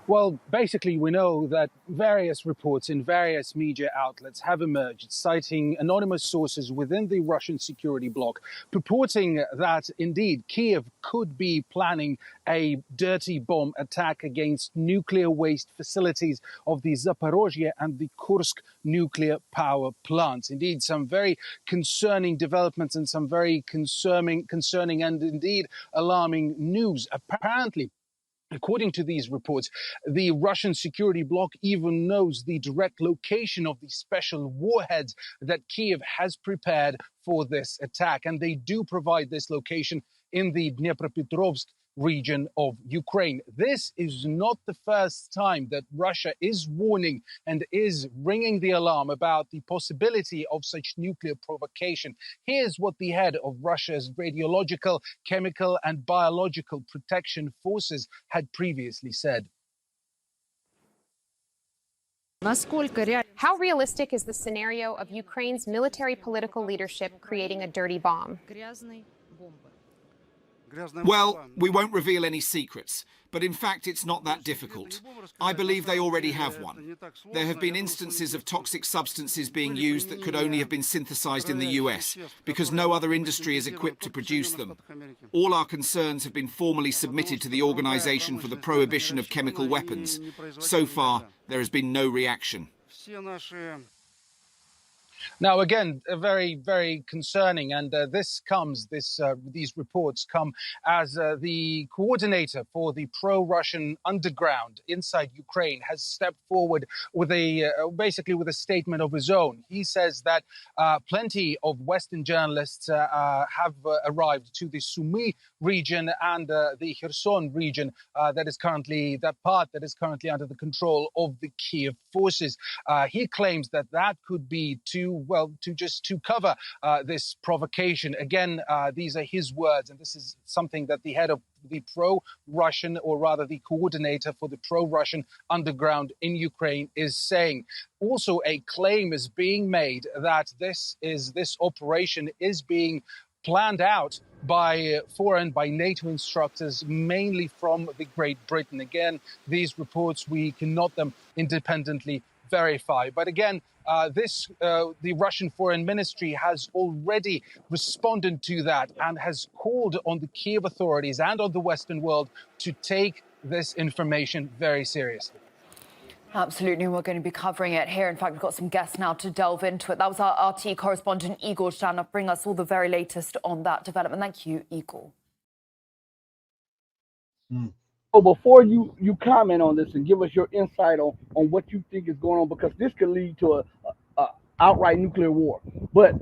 Well, basically, we know that various reports in various media outlets have emerged, citing anonymous sources within the Russian security bloc, purporting that indeed Kiev could be planning a dirty bomb attack against nuclear waste facilities of the Zaporozhye and the Kursk nuclear power plants. Indeed, some very concerning developments and some very concerning and indeed alarming news. Apparently, according to these reports, the Russian security bloc even knows the direct location of the special warheads that Kiev has prepared for this attack. And they do provide this location in the Dnipropetrovsk region of Ukraine. This is not the first time that Russia is warning and is ringing the alarm about the possibility of such nuclear provocation. Here's what the head of Russia's radiological, chemical and biological protection forces had previously said. How realistic is the scenario of Ukraine's military political leadership creating a dirty bomb? Well, we won't reveal any secrets, but in fact it's not that difficult. I believe they already have one. There have been instances of toxic substances being used that could only have been synthesized in the US, because no other industry is equipped to produce them. All our concerns have been formally submitted to the Organization for the Prohibition of Chemical Weapons. So far, there has been no reaction. Now, again, very, very concerning, and these reports come as the coordinator for the pro-Russian underground inside Ukraine has stepped forward with basically with a statement of his own. He says that plenty of Western journalists have arrived to the Sumy region and the Kherson region that is currently under the control of the Kiev forces. He claims that could be to cover this provocation. Again, these are his words, and this is something that the head of the pro-Russian, or rather the coordinator for the pro-Russian underground in Ukraine, is saying. Also, a claim is being made that this operation is being planned out by NATO instructors, mainly from the Great Britain. Again, these reports, we cannot them independently verify. But again, the Russian Foreign Ministry has already responded to that and has called on the Kiev authorities and on the Western world to take this information very seriously. Absolutely, we're going to be covering it here. In fact, we've got some guests now to delve into it. That was our RT correspondent, Igor Zhdanov, bring us all the very latest on that development. Thank you, Igor. So before you comment on this and give us your insight on what you think is going on, because this could lead to outright nuclear war. But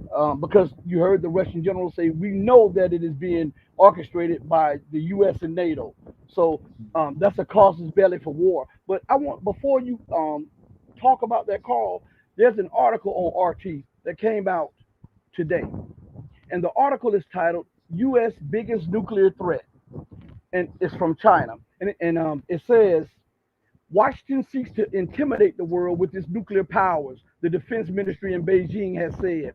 because you heard the Russian general say, we know that it is being orchestrated by the U.S. and NATO. So that's a casus belli for war. But I want, before you talk about that, Carl, there's an article on RT that came out today. And the article is titled, U.S. Biggest Nuclear Threat. And it's from China. And it says, Washington seeks to intimidate the world with its nuclear powers, the defense ministry in Beijing has said.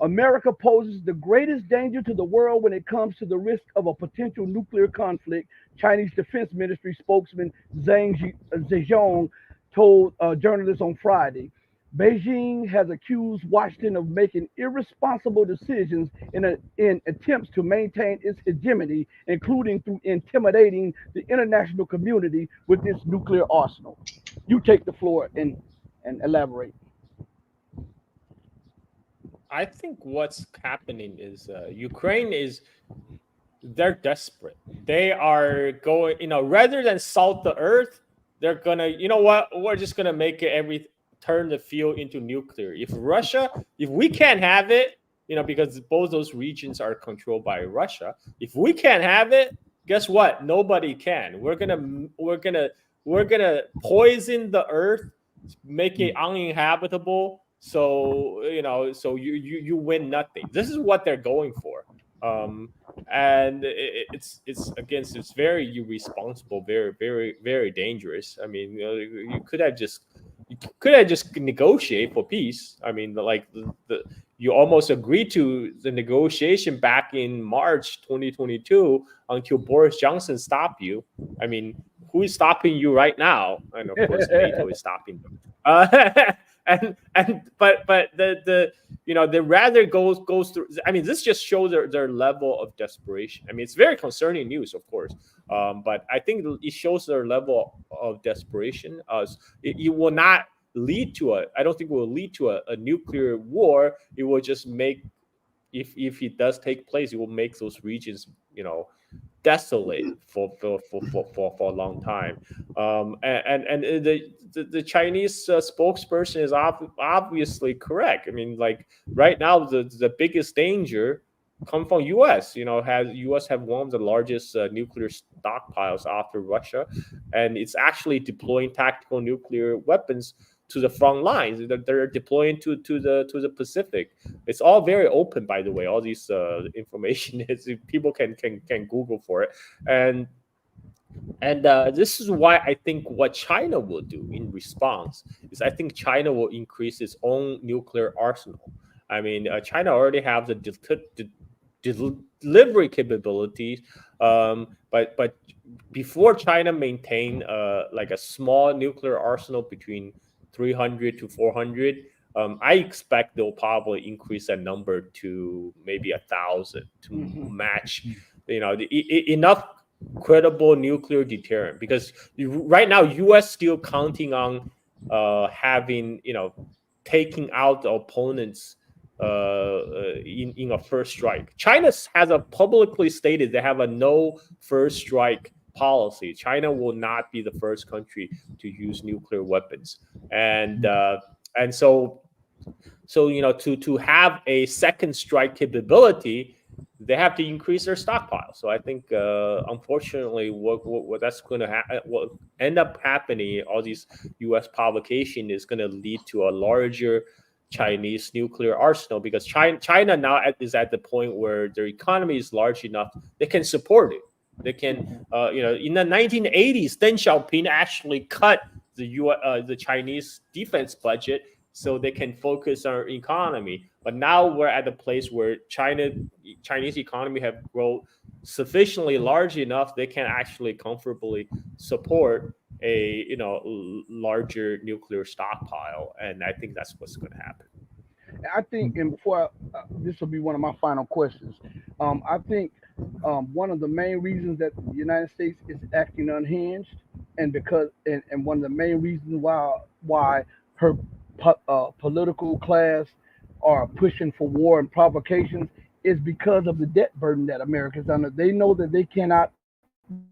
America poses the greatest danger to the world when it comes to the risk of a potential nuclear conflict, Chinese Defense Ministry spokesman Zhang Zhejiang told journalists on Friday. Beijing has accused Washington of making irresponsible decisions in attempts to maintain its hegemony, including through intimidating the international community with its nuclear arsenal. You take the floor and elaborate. I think what's happening is they're desperate. They are going, rather than salt the earth, they're gonna, we're just gonna make it turn the field into nuclear. If we can't have it, because both those regions are controlled by Russia, if we can't have it, guess what? Nobody can. We're gonna poison the earth, make it uninhabitable. So you win nothing. This is what they're going for, and it's very irresponsible, very, very, very dangerous. I mean, you could have just negotiate for peace. I mean, you almost agreed to the negotiation back in March 2022 until Boris Johnson stopped you. I mean, who is stopping you right now? And of course, NATO is stopping them. But they rather goes through. I mean, this just shows their level of desperation. I mean, it's very concerning news, of course, but I think it shows their level of desperation. It will not lead to I don't think it will lead to a nuclear war. It will just make, if it does take place, it will make those regions, desolate for a long time. And the Chinese spokesperson is obviously correct. I mean, right now, the biggest danger come from U.S. U.S. have one of the largest nuclear stockpiles after Russia, and it's actually deploying tactical nuclear weapons to the front lines. They're deploying to the Pacific. It's all very open, by the way. All these information is, people can Google for it, and this is why I think what China will do in response is, I think China will increase its own nuclear arsenal. I mean, China already have the delivery capabilities, but before China maintain a small nuclear arsenal between 300 to 400, I expect they'll probably increase that number to maybe 1,000 to match, enough credible nuclear deterrent. Because right now, U.S. still counting on having, taking out the opponents in a first strike. China has publicly stated they have a no first strike policy. China will not be the first country to use nuclear weapons, and so to have a second strike capability, they have to increase their stockpile. So I think unfortunately what that's going to what end up happening, all these U.S. provocation is going to lead to a larger Chinese nuclear arsenal, because China now is at the point where their economy is large enough they can support it. They can, in the 1980s, Deng Xiaoping actually cut the Chinese defense budget so they can focus on our economy. But now we're at a place where Chinese economy have grown sufficiently large enough they can actually comfortably support a larger nuclear stockpile, and I think that's what's going to happen. I think, and before this will be one of my final questions, I think one of the main reasons that the United States is acting unhinged, and one of the main reasons why her political class are pushing for war and provocations, is because of the debt burden that America's under. They know that they cannot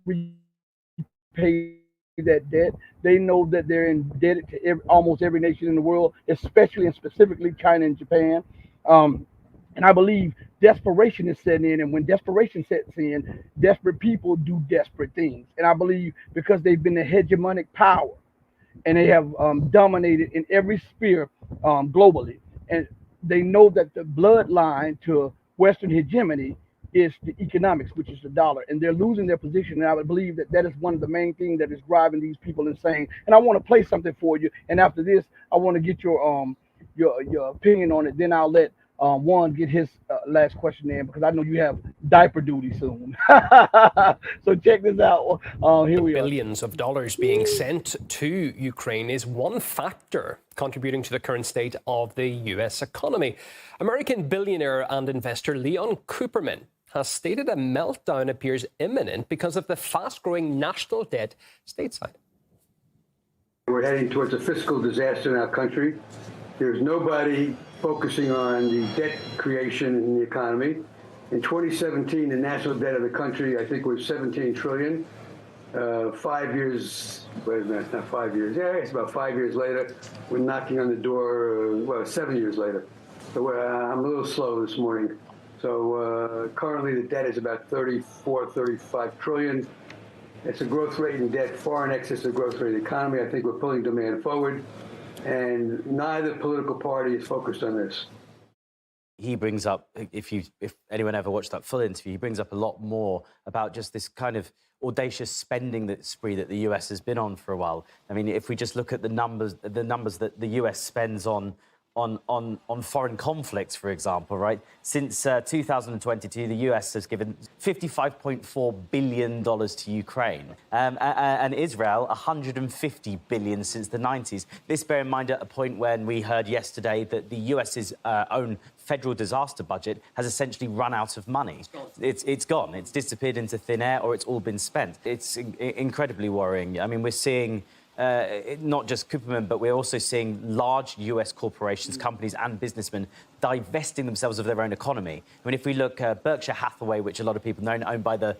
repay that debt. They know that they're indebted to almost every nation in the world, especially and specifically China and Japan. And I believe desperation is setting in. And when desperation sets in, desperate people do desperate things. And I believe because they've been a hegemonic power and they have dominated in every sphere globally. And they know that the bloodline to Western hegemony is the economics, which is the dollar, and they're losing their position. And I would believe that that is one of the main things that is driving these people insane. And I want to play something for you. And after this, I want to get your opinion on it. Then I'll let Juan get his last question in, because I know you have diaper duty soon. So check this out. Here we are. Billions of dollars being sent to Ukraine is one factor contributing to the current state of the U.S. economy. American billionaire and investor Leon Cooperman has stated a meltdown appears imminent because of the fast-growing national debt stateside. We're heading towards a fiscal disaster in our country. There's nobody focusing on the debt creation in the economy. In 2017, the national debt of the country, I think, was 17 trillion. 5 years, wait a minute, not 5 years. Yeah, it's about 5 years later. We're knocking on the door, 7 years later. So I'm a little slow this morning. So currently the debt is about 34, 35 trillion. It's a growth rate in debt far in excess of the growth rate of the economy. I think we're pulling demand forward, and neither political party is focused on this. He brings up, if anyone ever watched that full interview, he brings up a lot more about just this kind of audacious spending spree that the US has been on for a while. I mean, if we just look at the numbers that the US spends on foreign conflicts, for example, right? Since 2022, the US has given $55.4 billion to Ukraine, and Israel $150 billion since the 90s. This, bear in mind, at a point when we heard yesterday that the US's own federal disaster budget has essentially run out of money. It's gone. It's disappeared into thin air, or it's all been spent. It's incredibly worrying. I mean, we're seeing not just Cooperman, but we're also seeing large US corporations, companies and businessmen divesting themselves of their own economy. I mean, if we look at Berkshire Hathaway, which a lot of people know, owned by the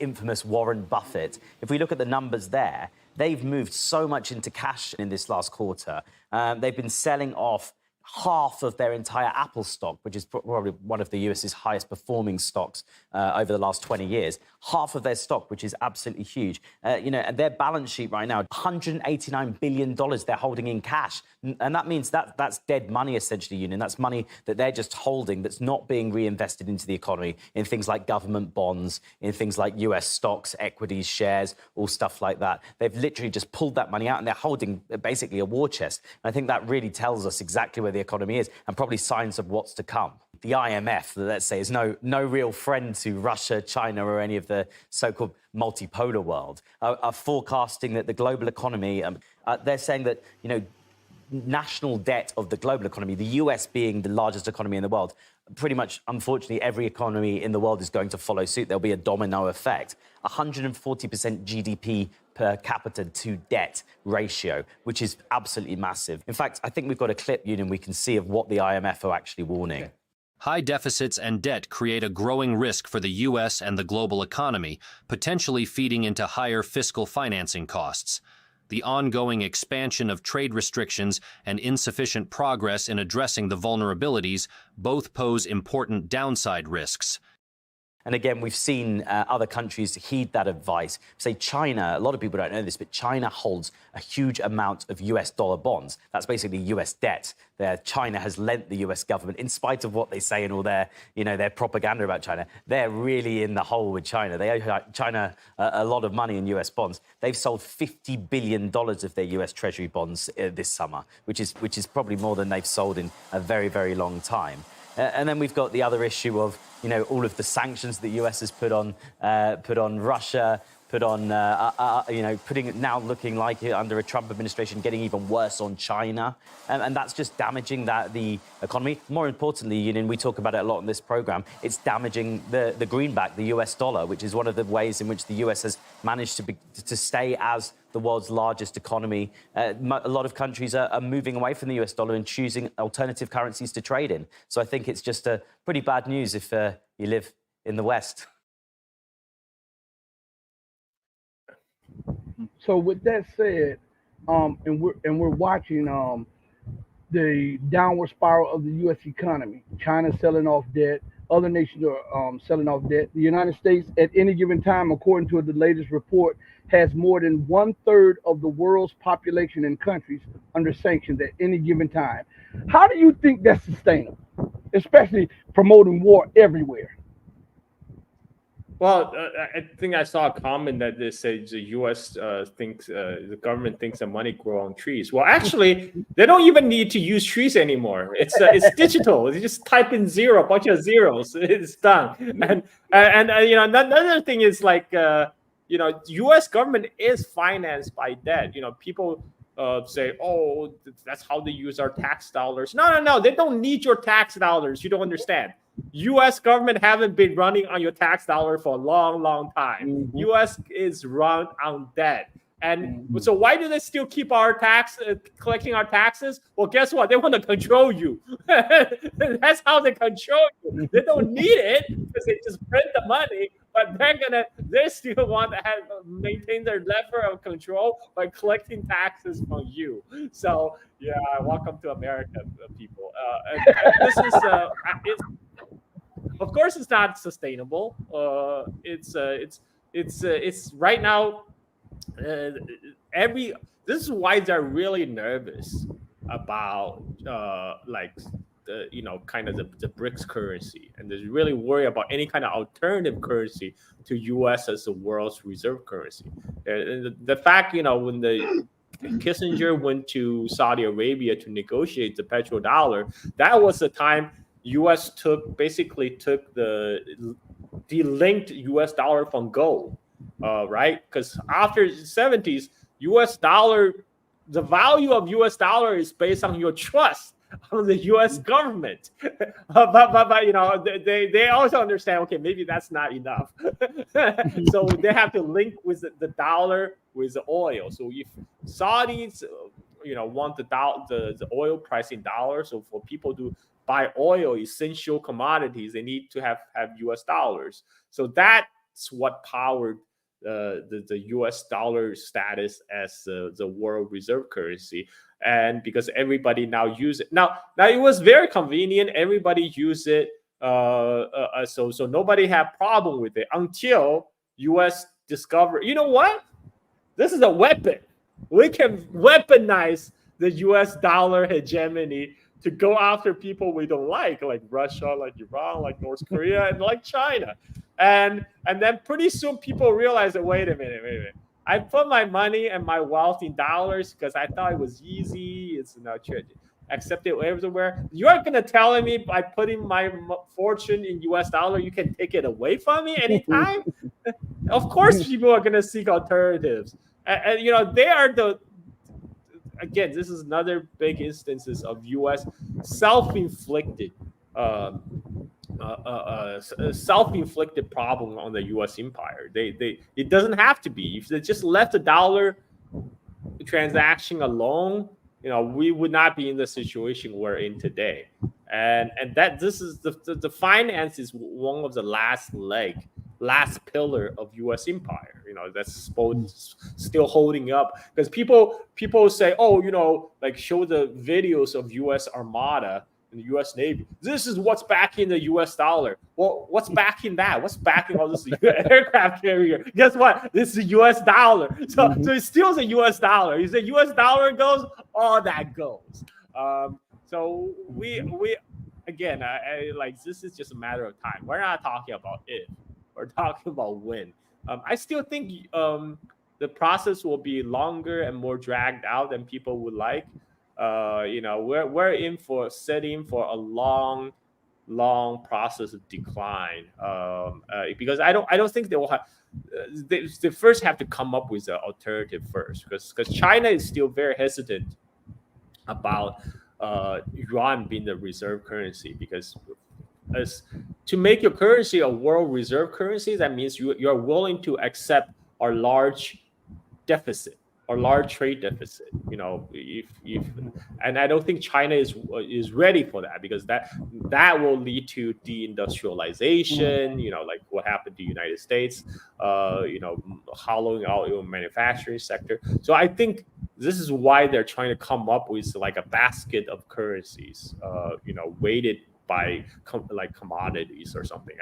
infamous Warren Buffett, if we look at the numbers there, they've moved so much into cash in this last quarter. They've been selling off half of their entire Apple stock, which is probably one of the US's highest performing stocks over the last 20 years. Half of their stock, which is absolutely huge. And their balance sheet right now, $189 billion they're holding in cash. And that means that's dead money, essentially, Union. That's money that they're just holding that's not being reinvested into the economy in things like government bonds, in things like US stocks, equities, shares, all stuff like that. They've literally just pulled that money out and they're holding basically a war chest. And I think that really tells us exactly where the economy is and probably signs of what's to come. The IMF, let's say, is no real friend to Russia, China, or any of the so-called multipolar world, are forecasting that the global economy, they're saying that, national debt of the global economy, the US being the largest economy in the world, pretty much, unfortunately, every economy in the world is going to follow suit. There'll be a domino effect. 140% GDP per capita to debt ratio, which is absolutely massive. In fact, I think we've got a clip, Union, we can see of what the IMF are actually warning. High deficits and debt create a growing risk for the U.S. and the global economy, potentially feeding into higher fiscal financing costs. The ongoing expansion of trade restrictions and insufficient progress in addressing the vulnerabilities both pose important downside risks. And again, we've seen other countries heed that advice. Say China, a lot of people don't know this, but China holds a huge amount of US dollar bonds. That's basically US debt. China has lent the US government, in spite of what they say and all their propaganda about China. They're really in the hole with China. They owe China a lot of money in US bonds. They've sold $50 billion of their US Treasury bonds this summer, which is probably more than they've sold in a very, very long time. And then we've got the other issue of, all of the sanctions the US has put on Russia, putting it now looking like under a Trump administration, getting even worse on China. And that's just damaging the economy. More importantly, Union, we talk about it a lot in this program, it's damaging the greenback, the US dollar, which is one of the ways in which the US has managed to stay as the world's largest economy. A lot of countries are moving away from the US dollar and choosing alternative currencies to trade in. So I think it's just pretty bad news if you live in the West. So with that said, and we're watching the downward spiral of the U.S. economy. China selling off debt. Other nations are selling off debt. The United States, at any given time, according to the latest report, has more than 1/3 of the world's population and countries under sanctions at any given time. How do you think that's sustainable, especially promoting war everywhere? Well, I think I saw a comment that they said the U.S. Thinks the government thinks that money grows on trees. Well, actually, they don't even need to use trees anymore. It's digital. You just type in zero, a bunch of zeros, it's done. And you know, another thing is like you know, U.S. government is financed by debt. You know, people say, oh, that's how they use our tax dollars. No, they don't need your tax dollars. You don't understand. U.S. government haven't been running on your tax dollar for a long time. Mm-hmm. U.S. is run on debt. And so why do they still keep our collecting our taxes? Well, guess what? They want to control you. That's how they control you. They don't need it because they just print the money, but they still want to maintain their level of control by collecting taxes from you. So yeah, welcome to America, people. This is of course it's not sustainable. It's right now. This is why they're really nervous about kind of the BRICS currency, and they're really worried about any kind of alternative currency to U.S. as the world's reserve currency. The fact, you know, when the Kissinger went to Saudi Arabia to negotiate the petrodollar, that was the time U.S. basically took the delinked U.S. dollar from gold. Right? Because after the 70s, U.S. dollar, the value of U.S. dollar is based on your trust of the U.S. government. But you know, they also understand, okay, maybe that's not enough. So they have to link with the dollar with the oil. So if Saudis, you know, want the oil price in dollars, so for people to buy oil, essential commodities, they need to have U.S. dollars. So that's what powered the U.S. dollar status as the world reserve currency, and because everybody now use it now it was very convenient. Everybody use it, so nobody had problem with it until U.S. discovered, you know what? This is a weapon. We can weaponize the U.S. dollar hegemony to go after people we don't like Russia, like Iran, like North Korea, and like China. And then pretty soon people realize that, wait a minute. I put my money and my wealth in dollars because I thought it was easy. It's accepted everywhere. You're going to tell me by putting my fortune in US dollar, you can take it away from me anytime? Of course, people are going to seek alternatives. And you know, they are again, this is another big instances of U.S. self-inflicted problem on the U.S. empire. It doesn't have to be. If they just left the dollar transaction alone, you know, we would not be in the situation we're in today. And that this is the finance is one of the last pillar of U.S. empire. You know, that's still holding up, because people say, oh, you know, like show the videos of U.S. Armada and the U.S. Navy. This is what's backing the U.S. dollar. Well, what's backing that? What's backing all this aircraft carrier? Guess what? This is the U.S. dollar. So it's still the U.S. dollar. If the U.S. dollar goes, all that goes. So we again, like this is just a matter of time. We're not talking about if. We're talking about when. I still think the process will be longer and more dragged out than people would like. You know, we're setting for a long process of decline, because I don't think they will have. They first have to come up with an alternative first, because China is still very hesitant about yuan being the reserve currency, because as to make your currency a world reserve currency, that means you are willing to accept our large deficit or large trade deficit. If and I don't think China is ready for that, because that will lead to deindustrialization. Like what happened to the United States. Hollowing out your manufacturing sector. So I think this is why they're trying to come up with like a basket of currencies, weighted by commodities or something.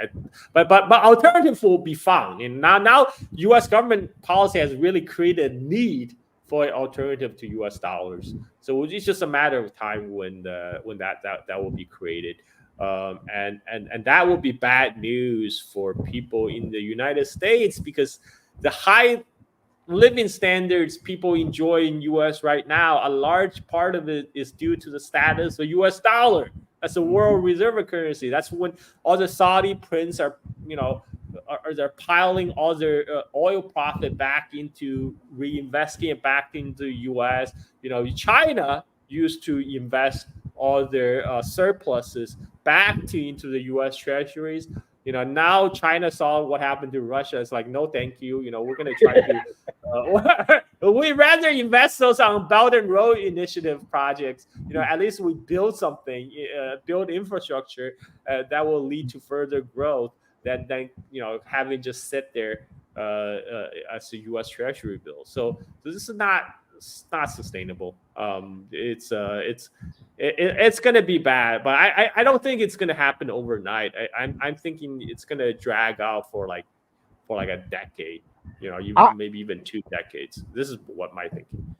But alternative will be found. And now U.S. government policy has really created a need for an alternative to U.S. dollars. So it's just a matter of time when that will be created. And that will be bad news for people in the United States, because the high living standards people enjoy in U.S. right now, a large part of it is due to the status of U.S. dollar. That's a world reserve currency. That's when all the Saudi prince are they're piling all their oil profit back into reinvesting it back into the U.S. China used to invest all their surpluses back into the U.S. treasuries. Now China saw what happened to Russia. It's like, no, thank you. We're going to try to. We'd rather invest those on Belt and Road Initiative projects. At least we build something, build infrastructure that will lead to further growth than having just sit there as a U.S. Treasury bill. So this is not sustainable. It's going to be bad, but I don't think it's going to happen overnight. I'm thinking it's going to drag out for like a decade, maybe even 2 decades. This is what my thinking.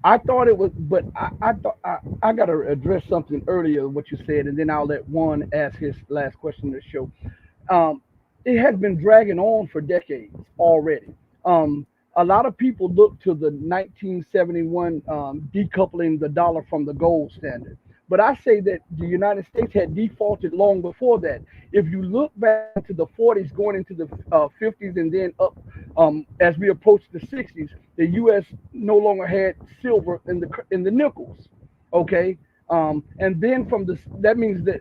I thought it was, but I thought I got to address something earlier, what you said, and then I'll let Juan ask his last question to the show. It has been dragging on for decades already. A lot of people look to the 1971 decoupling the dollar from the gold standard. But I say that the United States had defaulted long before that. If you look back to the 40s, going into the 50s, and then up as we approach the 60s, the U.S. no longer had silver in the nickels. Okay, and then that means that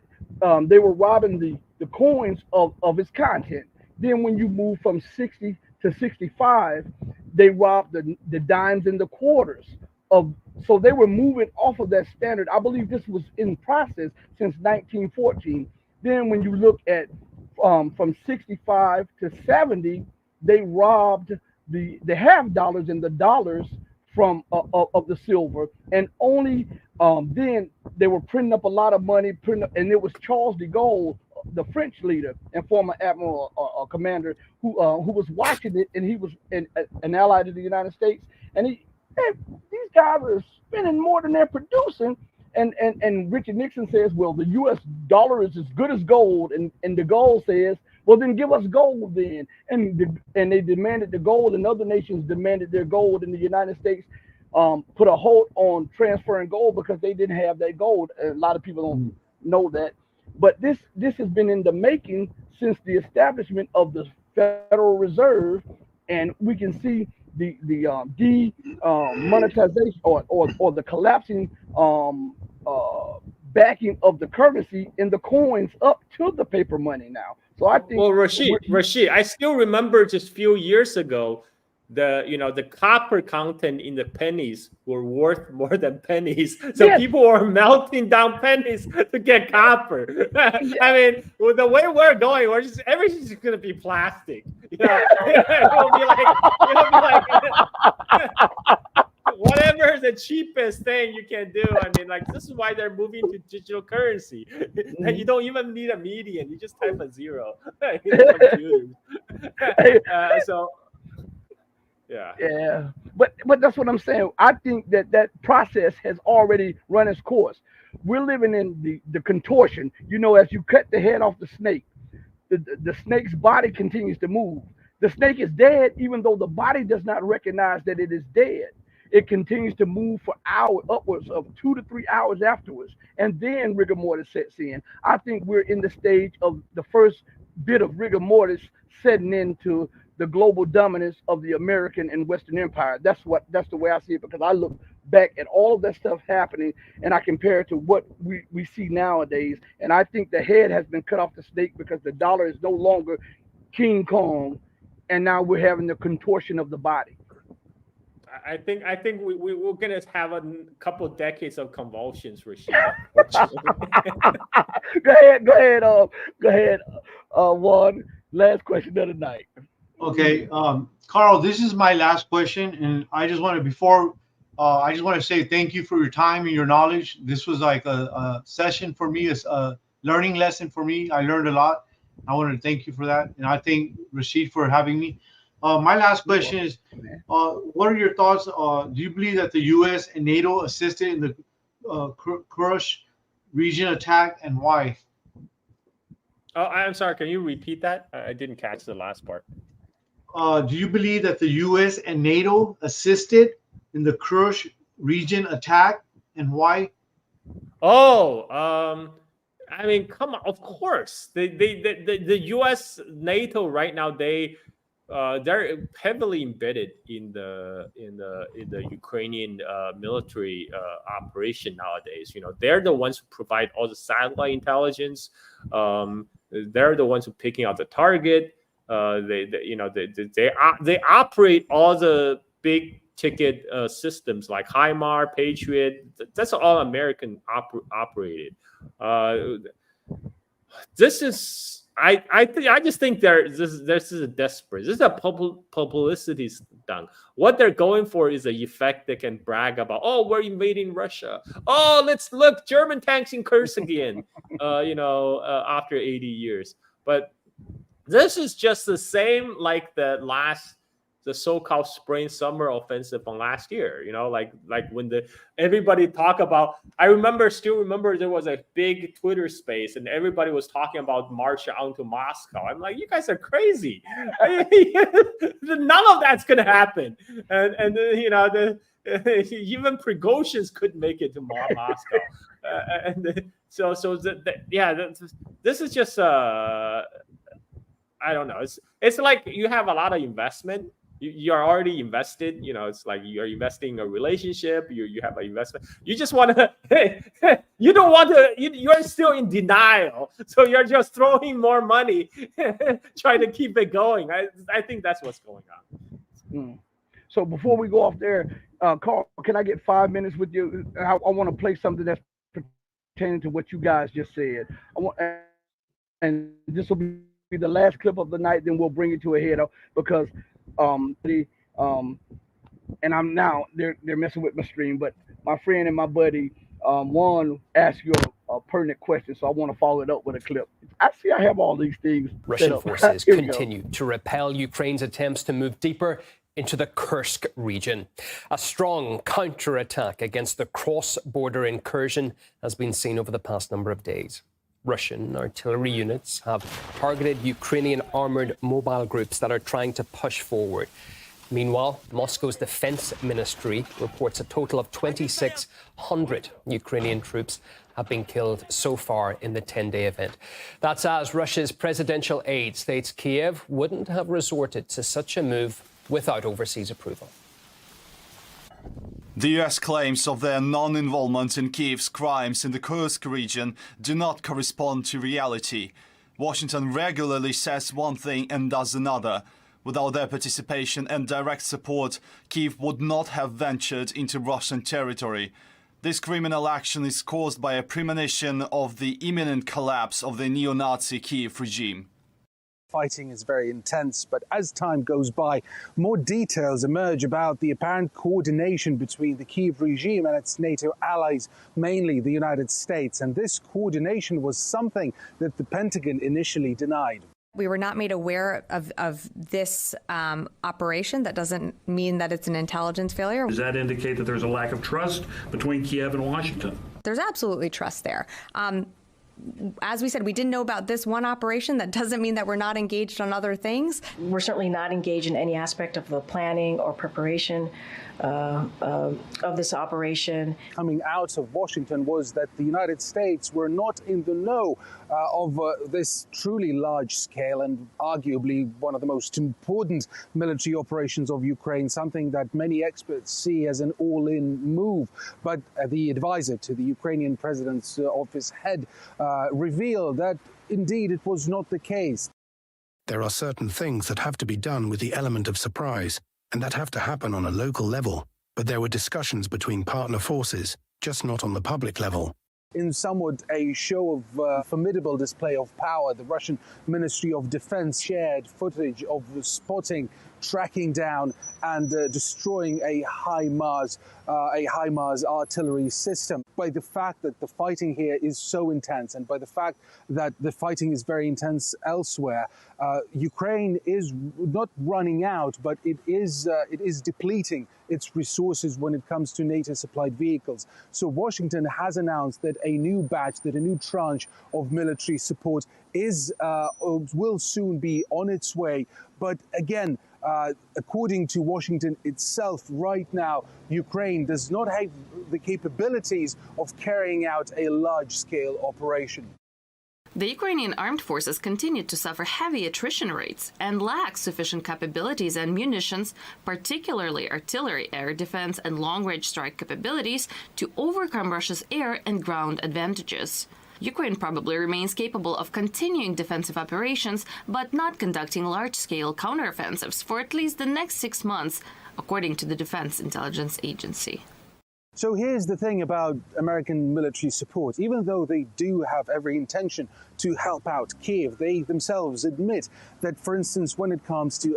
they were robbing the coins of its content. Then when you move from 60 to 65, they robbed the dimes and the quarters so they were moving off of that standard. I believe this was in process since 1914. Then when you look at from 65 to 70, they robbed the half dollars and the dollars from of the silver, and only then they were printing up a lot of money, and it was Charles de Gaulle, the French leader and former admiral or commander, who was watching it, and he was an ally to the United States, and these guys are spending more than they're producing, and Richard Nixon says, well, the U.S. dollar is as good as gold, and de Gaulle says, well, then give us gold then, and they demanded the gold, and other nations demanded their gold, and the United States put a hold on transferring gold because they didn't have that gold. A lot of people don't know that. But this has been in the making since the establishment of the Federal Reserve, and we can see the demonetization or the collapsing backing of the currency in the coins up to the paper money now. So I think. Well, Rashid, I still remember just a few years ago, the copper content in the pennies were worth more than pennies. So yes, people were melting down pennies to get copper. I mean, with the way we're going, everything's going to be plastic. It'll be like whatever the cheapest thing you can do. I mean, like, this is why they're moving to digital currency. You don't even need a median. You just type a zero. So. Yeah, but that's what I'm saying. I think that process has already run its course. We're living in the contortion. As you cut the head off the snake, the snake's body continues to move. The snake is dead, even though the body does not recognize that it is dead. It continues to move for hours, upwards of 2 to 3 hours afterwards, and then rigor mortis sets in. I think we're in the stage of the first bit of rigor mortis setting into the global dominance of the American and Western empire. That's the way I see it, because I look back at all of that stuff happening and I compare it to what we see nowadays. And I think the head has been cut off the snake because the dollar is no longer King Kong, and now we're having the contortion of the body. I think we're gonna have a couple decades of convulsions, Rashid. Go ahead. One last question of the night. Okay, Carl, this is my last question, and I just want to say thank you for your time and your knowledge. This was like a session for me, a learning lesson for me. I learned a lot. I want to thank you for that, and I thank Rashid for having me. My last question is, what are your thoughts? Do you believe that the U.S. and NATO assisted in the Kursk region attack, and why? Oh, I'm sorry. Can you repeat that? I didn't catch the last part. Do you believe that the U.S. and NATO assisted in the Kursk region attack, and why? Oh, I mean, come on. Of course, the U.S. NATO right now they're heavily embedded in the Ukrainian military operation nowadays. You know, they're the ones who provide all the satellite intelligence. They're the ones who picking out the target. They operate all the big ticket systems like HIMARS, Patriot. That's all American operated. This is. I just think this is a desperate. This is a publicity stunt. What they're going for is an effect they can brag about. Oh, we're invading Russia. Oh, let's look, German tanks in Kursk again. After 80 years. But this is just the same like the so-called spring-summer offensive from last year. You know, like when everybody talk about. Still remember there was a big Twitter space and everybody was talking about march onto Moscow. I'm like, you guys are crazy. None of that's gonna happen. And even Prigozhin's couldn't make it to Moscow. This is just I don't know. It's like you have a lot of investment. You're already invested. You know, it's like you're investing in a relationship. You have an investment. You just want to. You don't want to. You're still in denial, so you're just throwing more money, trying to keep it going. I think that's what's going on. So before we go off there, Carl, can I get 5 minutes with you? I want to play something that's pertaining to what you guys just said. And this will be the last clip of the night. Then we'll bring it to a head because. And I'm now they're messing with my stream, but my friend and my buddy Juan asked you a pertinent question, so I want to follow it up with a clip. I have all these things. Russian forces continue to repel Ukraine's attempts to move deeper into the Kursk region. A strong counterattack against the cross-border incursion has been seen over the past number of days. Russian artillery units have targeted Ukrainian armored mobile groups that are trying to push forward. Meanwhile, Moscow's defense ministry reports a total of 2,600 Ukrainian troops have been killed so far in the 10-day event. That's as Russia's presidential aide states Kiev wouldn't have resorted to such a move without overseas approval. The US claims of their non-involvement in Kiev's crimes in the Kursk region do not correspond to reality. Washington regularly says one thing and does another. Without their participation and direct support, Kiev would not have ventured into Russian territory. This criminal action is caused by a premonition of the imminent collapse of the neo-Nazi Kiev regime. Fighting is very intense, but as time goes by, more details emerge about the apparent coordination between the Kiev regime and its NATO allies, mainly the United States. And this coordination was something that the Pentagon initially denied. We were not made aware of this operation. That doesn't mean that it's an intelligence failure. Does that indicate that there's a lack of trust between Kiev and Washington? There's absolutely trust there. As we said, we didn't know about this one operation. That doesn't mean that we're not engaged on other things. We're certainly not engaged in any aspect of the planning or preparation of this operation. Coming out of Washington was that the United States were not in the know of this truly large-scale and arguably one of the most important military operations of Ukraine, something that many experts see as an all-in move. But the advisor to the Ukrainian president's office head revealed that indeed it was not the case. There are certain things that have to be done with the element of surprise, and that have to happen on a local level. but there were discussions between partner forces, just not on the public level. In somewhat a show of formidable display of power, the Russian Ministry of Defense shared footage of spotting, tracking down and destroying a HIMARS artillery system. By the fact that the fighting here is so intense, and by the fact that the fighting is very intense elsewhere, Ukraine is not running out, but it is depleting its resources when it comes to NATO-supplied vehicles. So Washington has announced that a new tranche of military support will soon be on its way. But again, according to Washington itself, right now, Ukraine does not have the capabilities of carrying out a large-scale operation. The Ukrainian armed forces continue to suffer heavy attrition rates and lack sufficient capabilities and munitions, particularly artillery, air defense, and long-range strike capabilities, to overcome Russia's air and ground advantages. Ukraine probably remains capable of continuing defensive operations, but not conducting large-scale counteroffensives for at least the next 6 months, according to the Defense Intelligence Agency. So here's the thing about American military support. Even though they do have every intention to help out Kiev, they themselves admit that, for instance, when it comes to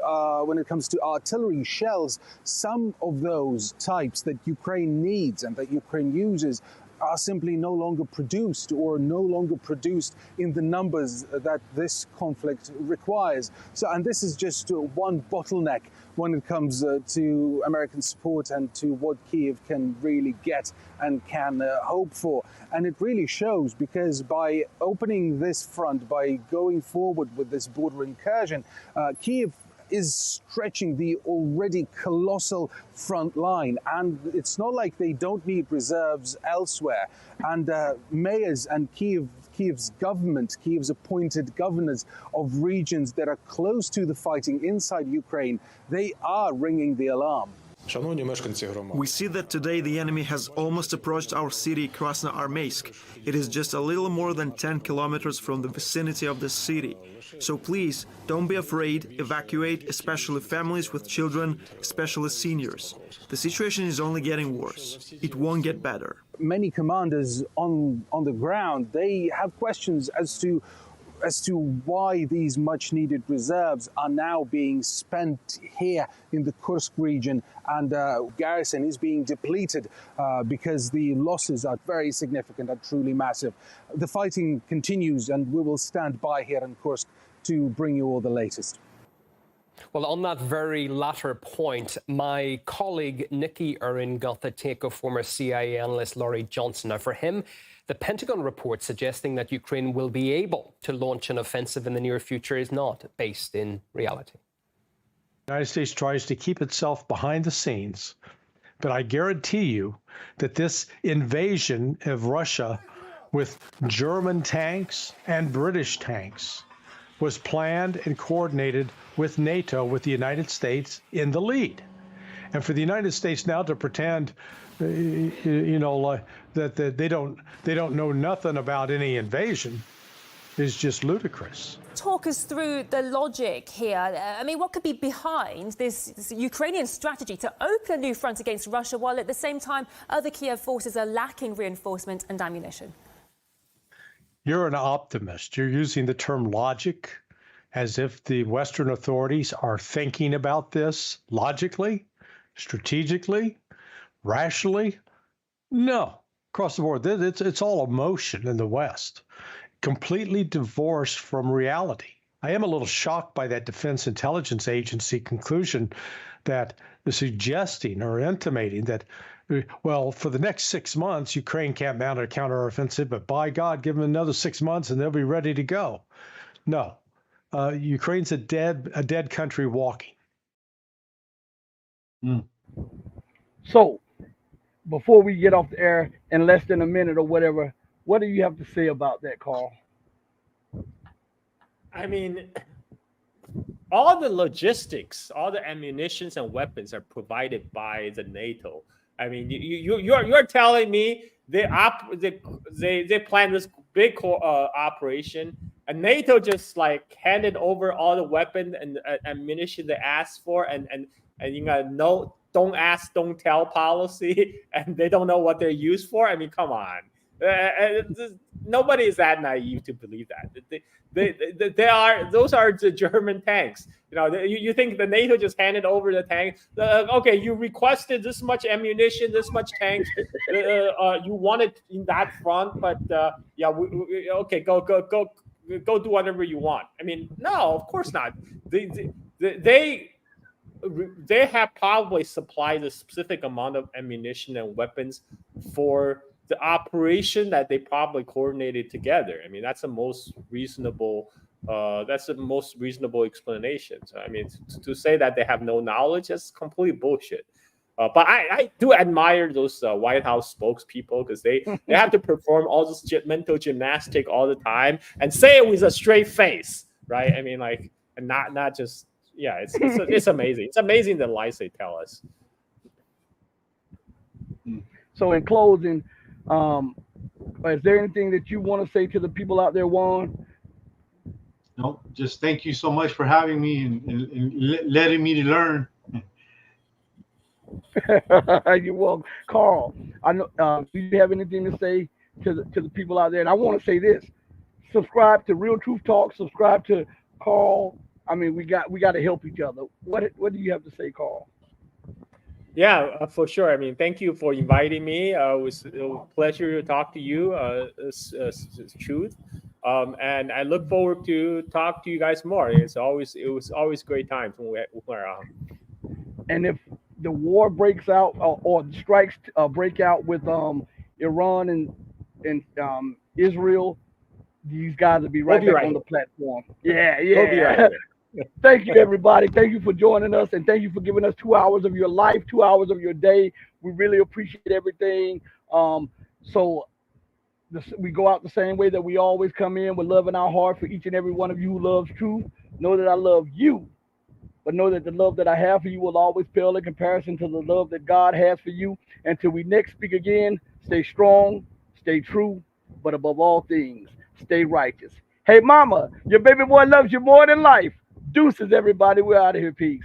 artillery shells, some of those types that Ukraine needs and that Ukraine uses are simply no longer produced in the numbers that this conflict requires. And this is just one bottleneck when it comes to American support and to what Kiev can really get and can hope for. And it really shows, because by opening this front, by going forward with this border incursion, Kiev is stretching the already colossal front line. And it's not like they don't need reserves elsewhere. And mayors and Kiev's government, Kiev's appointed governors of regions that are close to the fighting inside Ukraine, they are ringing the alarm. We see that today the enemy has almost approached our city, Krasnoarmeysk. It is just a little more than 10 kilometers from the vicinity of the city. So please, don't be afraid, evacuate, especially families with children, especially seniors. The situation is only getting worse. It won't get better. Many commanders on the ground, they have questions as to why these much-needed reserves are now being spent here in the Kursk region, and garrison is being depleted because the losses are very significant and truly massive. The fighting continues, and we will stand by here in Kursk to bring you all the latest. Well, on that very latter point, my colleague Nikki Urin got the take of former CIA analyst Laurie Johnson. Now, for him, the Pentagon report suggesting that Ukraine will be able to launch an offensive in the near future is not based in reality. The United States tries to keep itself behind the scenes, but I guarantee you that this invasion of Russia with German tanks and British tanks was planned and coordinated with NATO, with the United States in the lead. And for the United States now to pretend, that they don't know nothing about any invasion is just ludicrous. Talk us through the logic here. I mean, what could be behind this Ukrainian strategy to open a new front against Russia, while at the same time other Kiev forces are lacking reinforcement and ammunition? You're an optimist. You're using the term logic as if the Western authorities are thinking about this logically, strategically, rationally. No. Across the board, it's all emotion in the West, completely divorced from reality. I am a little shocked by that Defense Intelligence Agency conclusion that is suggesting or intimating that, well, for the next 6 months, Ukraine can't mount a counteroffensive, but by God, give them another 6 months and they'll be ready to go. No, Ukraine's a dead country walking. So, before we get off the air in less than a minute or whatever, what do you have to say about that, Carl? I mean, all the logistics, all the ammunitions and weapons are provided by the NATO. I mean, you're telling me they planned this big operation, and NATO just like handed over all the weapon and ammunition they asked for, and you got no don't ask, don't tell policy, and they don't know what they're used for. I mean, come on. Nobody is that naive to believe that. Those are the German tanks. You think the NATO just handed over the tanks? Okay, you requested this much ammunition, this much tanks. You want it in that front, but okay, go do whatever you want. I mean, no, of course not. They have probably supplied a specific amount of ammunition and weapons for the operation that they probably coordinated together. I mean, that's the most reasonable. That's the most reasonable explanation. So, I mean, to say that they have no knowledge, that's complete bullshit. But I do admire those White House spokespeople, because they have to perform all this mental gymnastic all the time and say it with a straight face, right? I mean, like, and not just, yeah, it's amazing. It's amazing the lies they tell us. So in closing, is there anything that you want to say to the people out there, Juan? No, just thank you so much for having me and letting me learn. You're welcome. Carl, I know, do you have anything to say to the people out there? And I want to say this: subscribe to Real Truth Talk. Subscribe to Carl. I mean, we got to help each other. What do you have to say, Carl? Yeah, for sure. I mean, thank you for inviting me. It was a pleasure to talk to you, Truth. And I look forward to talk to you guys more. It was always great times when we're on. And if the war breaks out or strikes break out with Iran and Israel, these guys will be right back on the platform. Yeah. Thank you, everybody. Thank you for joining us, and thank you for giving us 2 hours of your life, 2 hours of your day. We really appreciate everything. We go out the same way that we always come in, with love in our heart for each and every one of you who loves truth. Know that I love you, but know that the love that I have for you will always pale in comparison to the love that God has for you. Until we next speak again, stay strong, stay true, but above all things, stay righteous. Hey, mama, your baby boy loves you more than life. Deuces, everybody. We're out of here. Peace.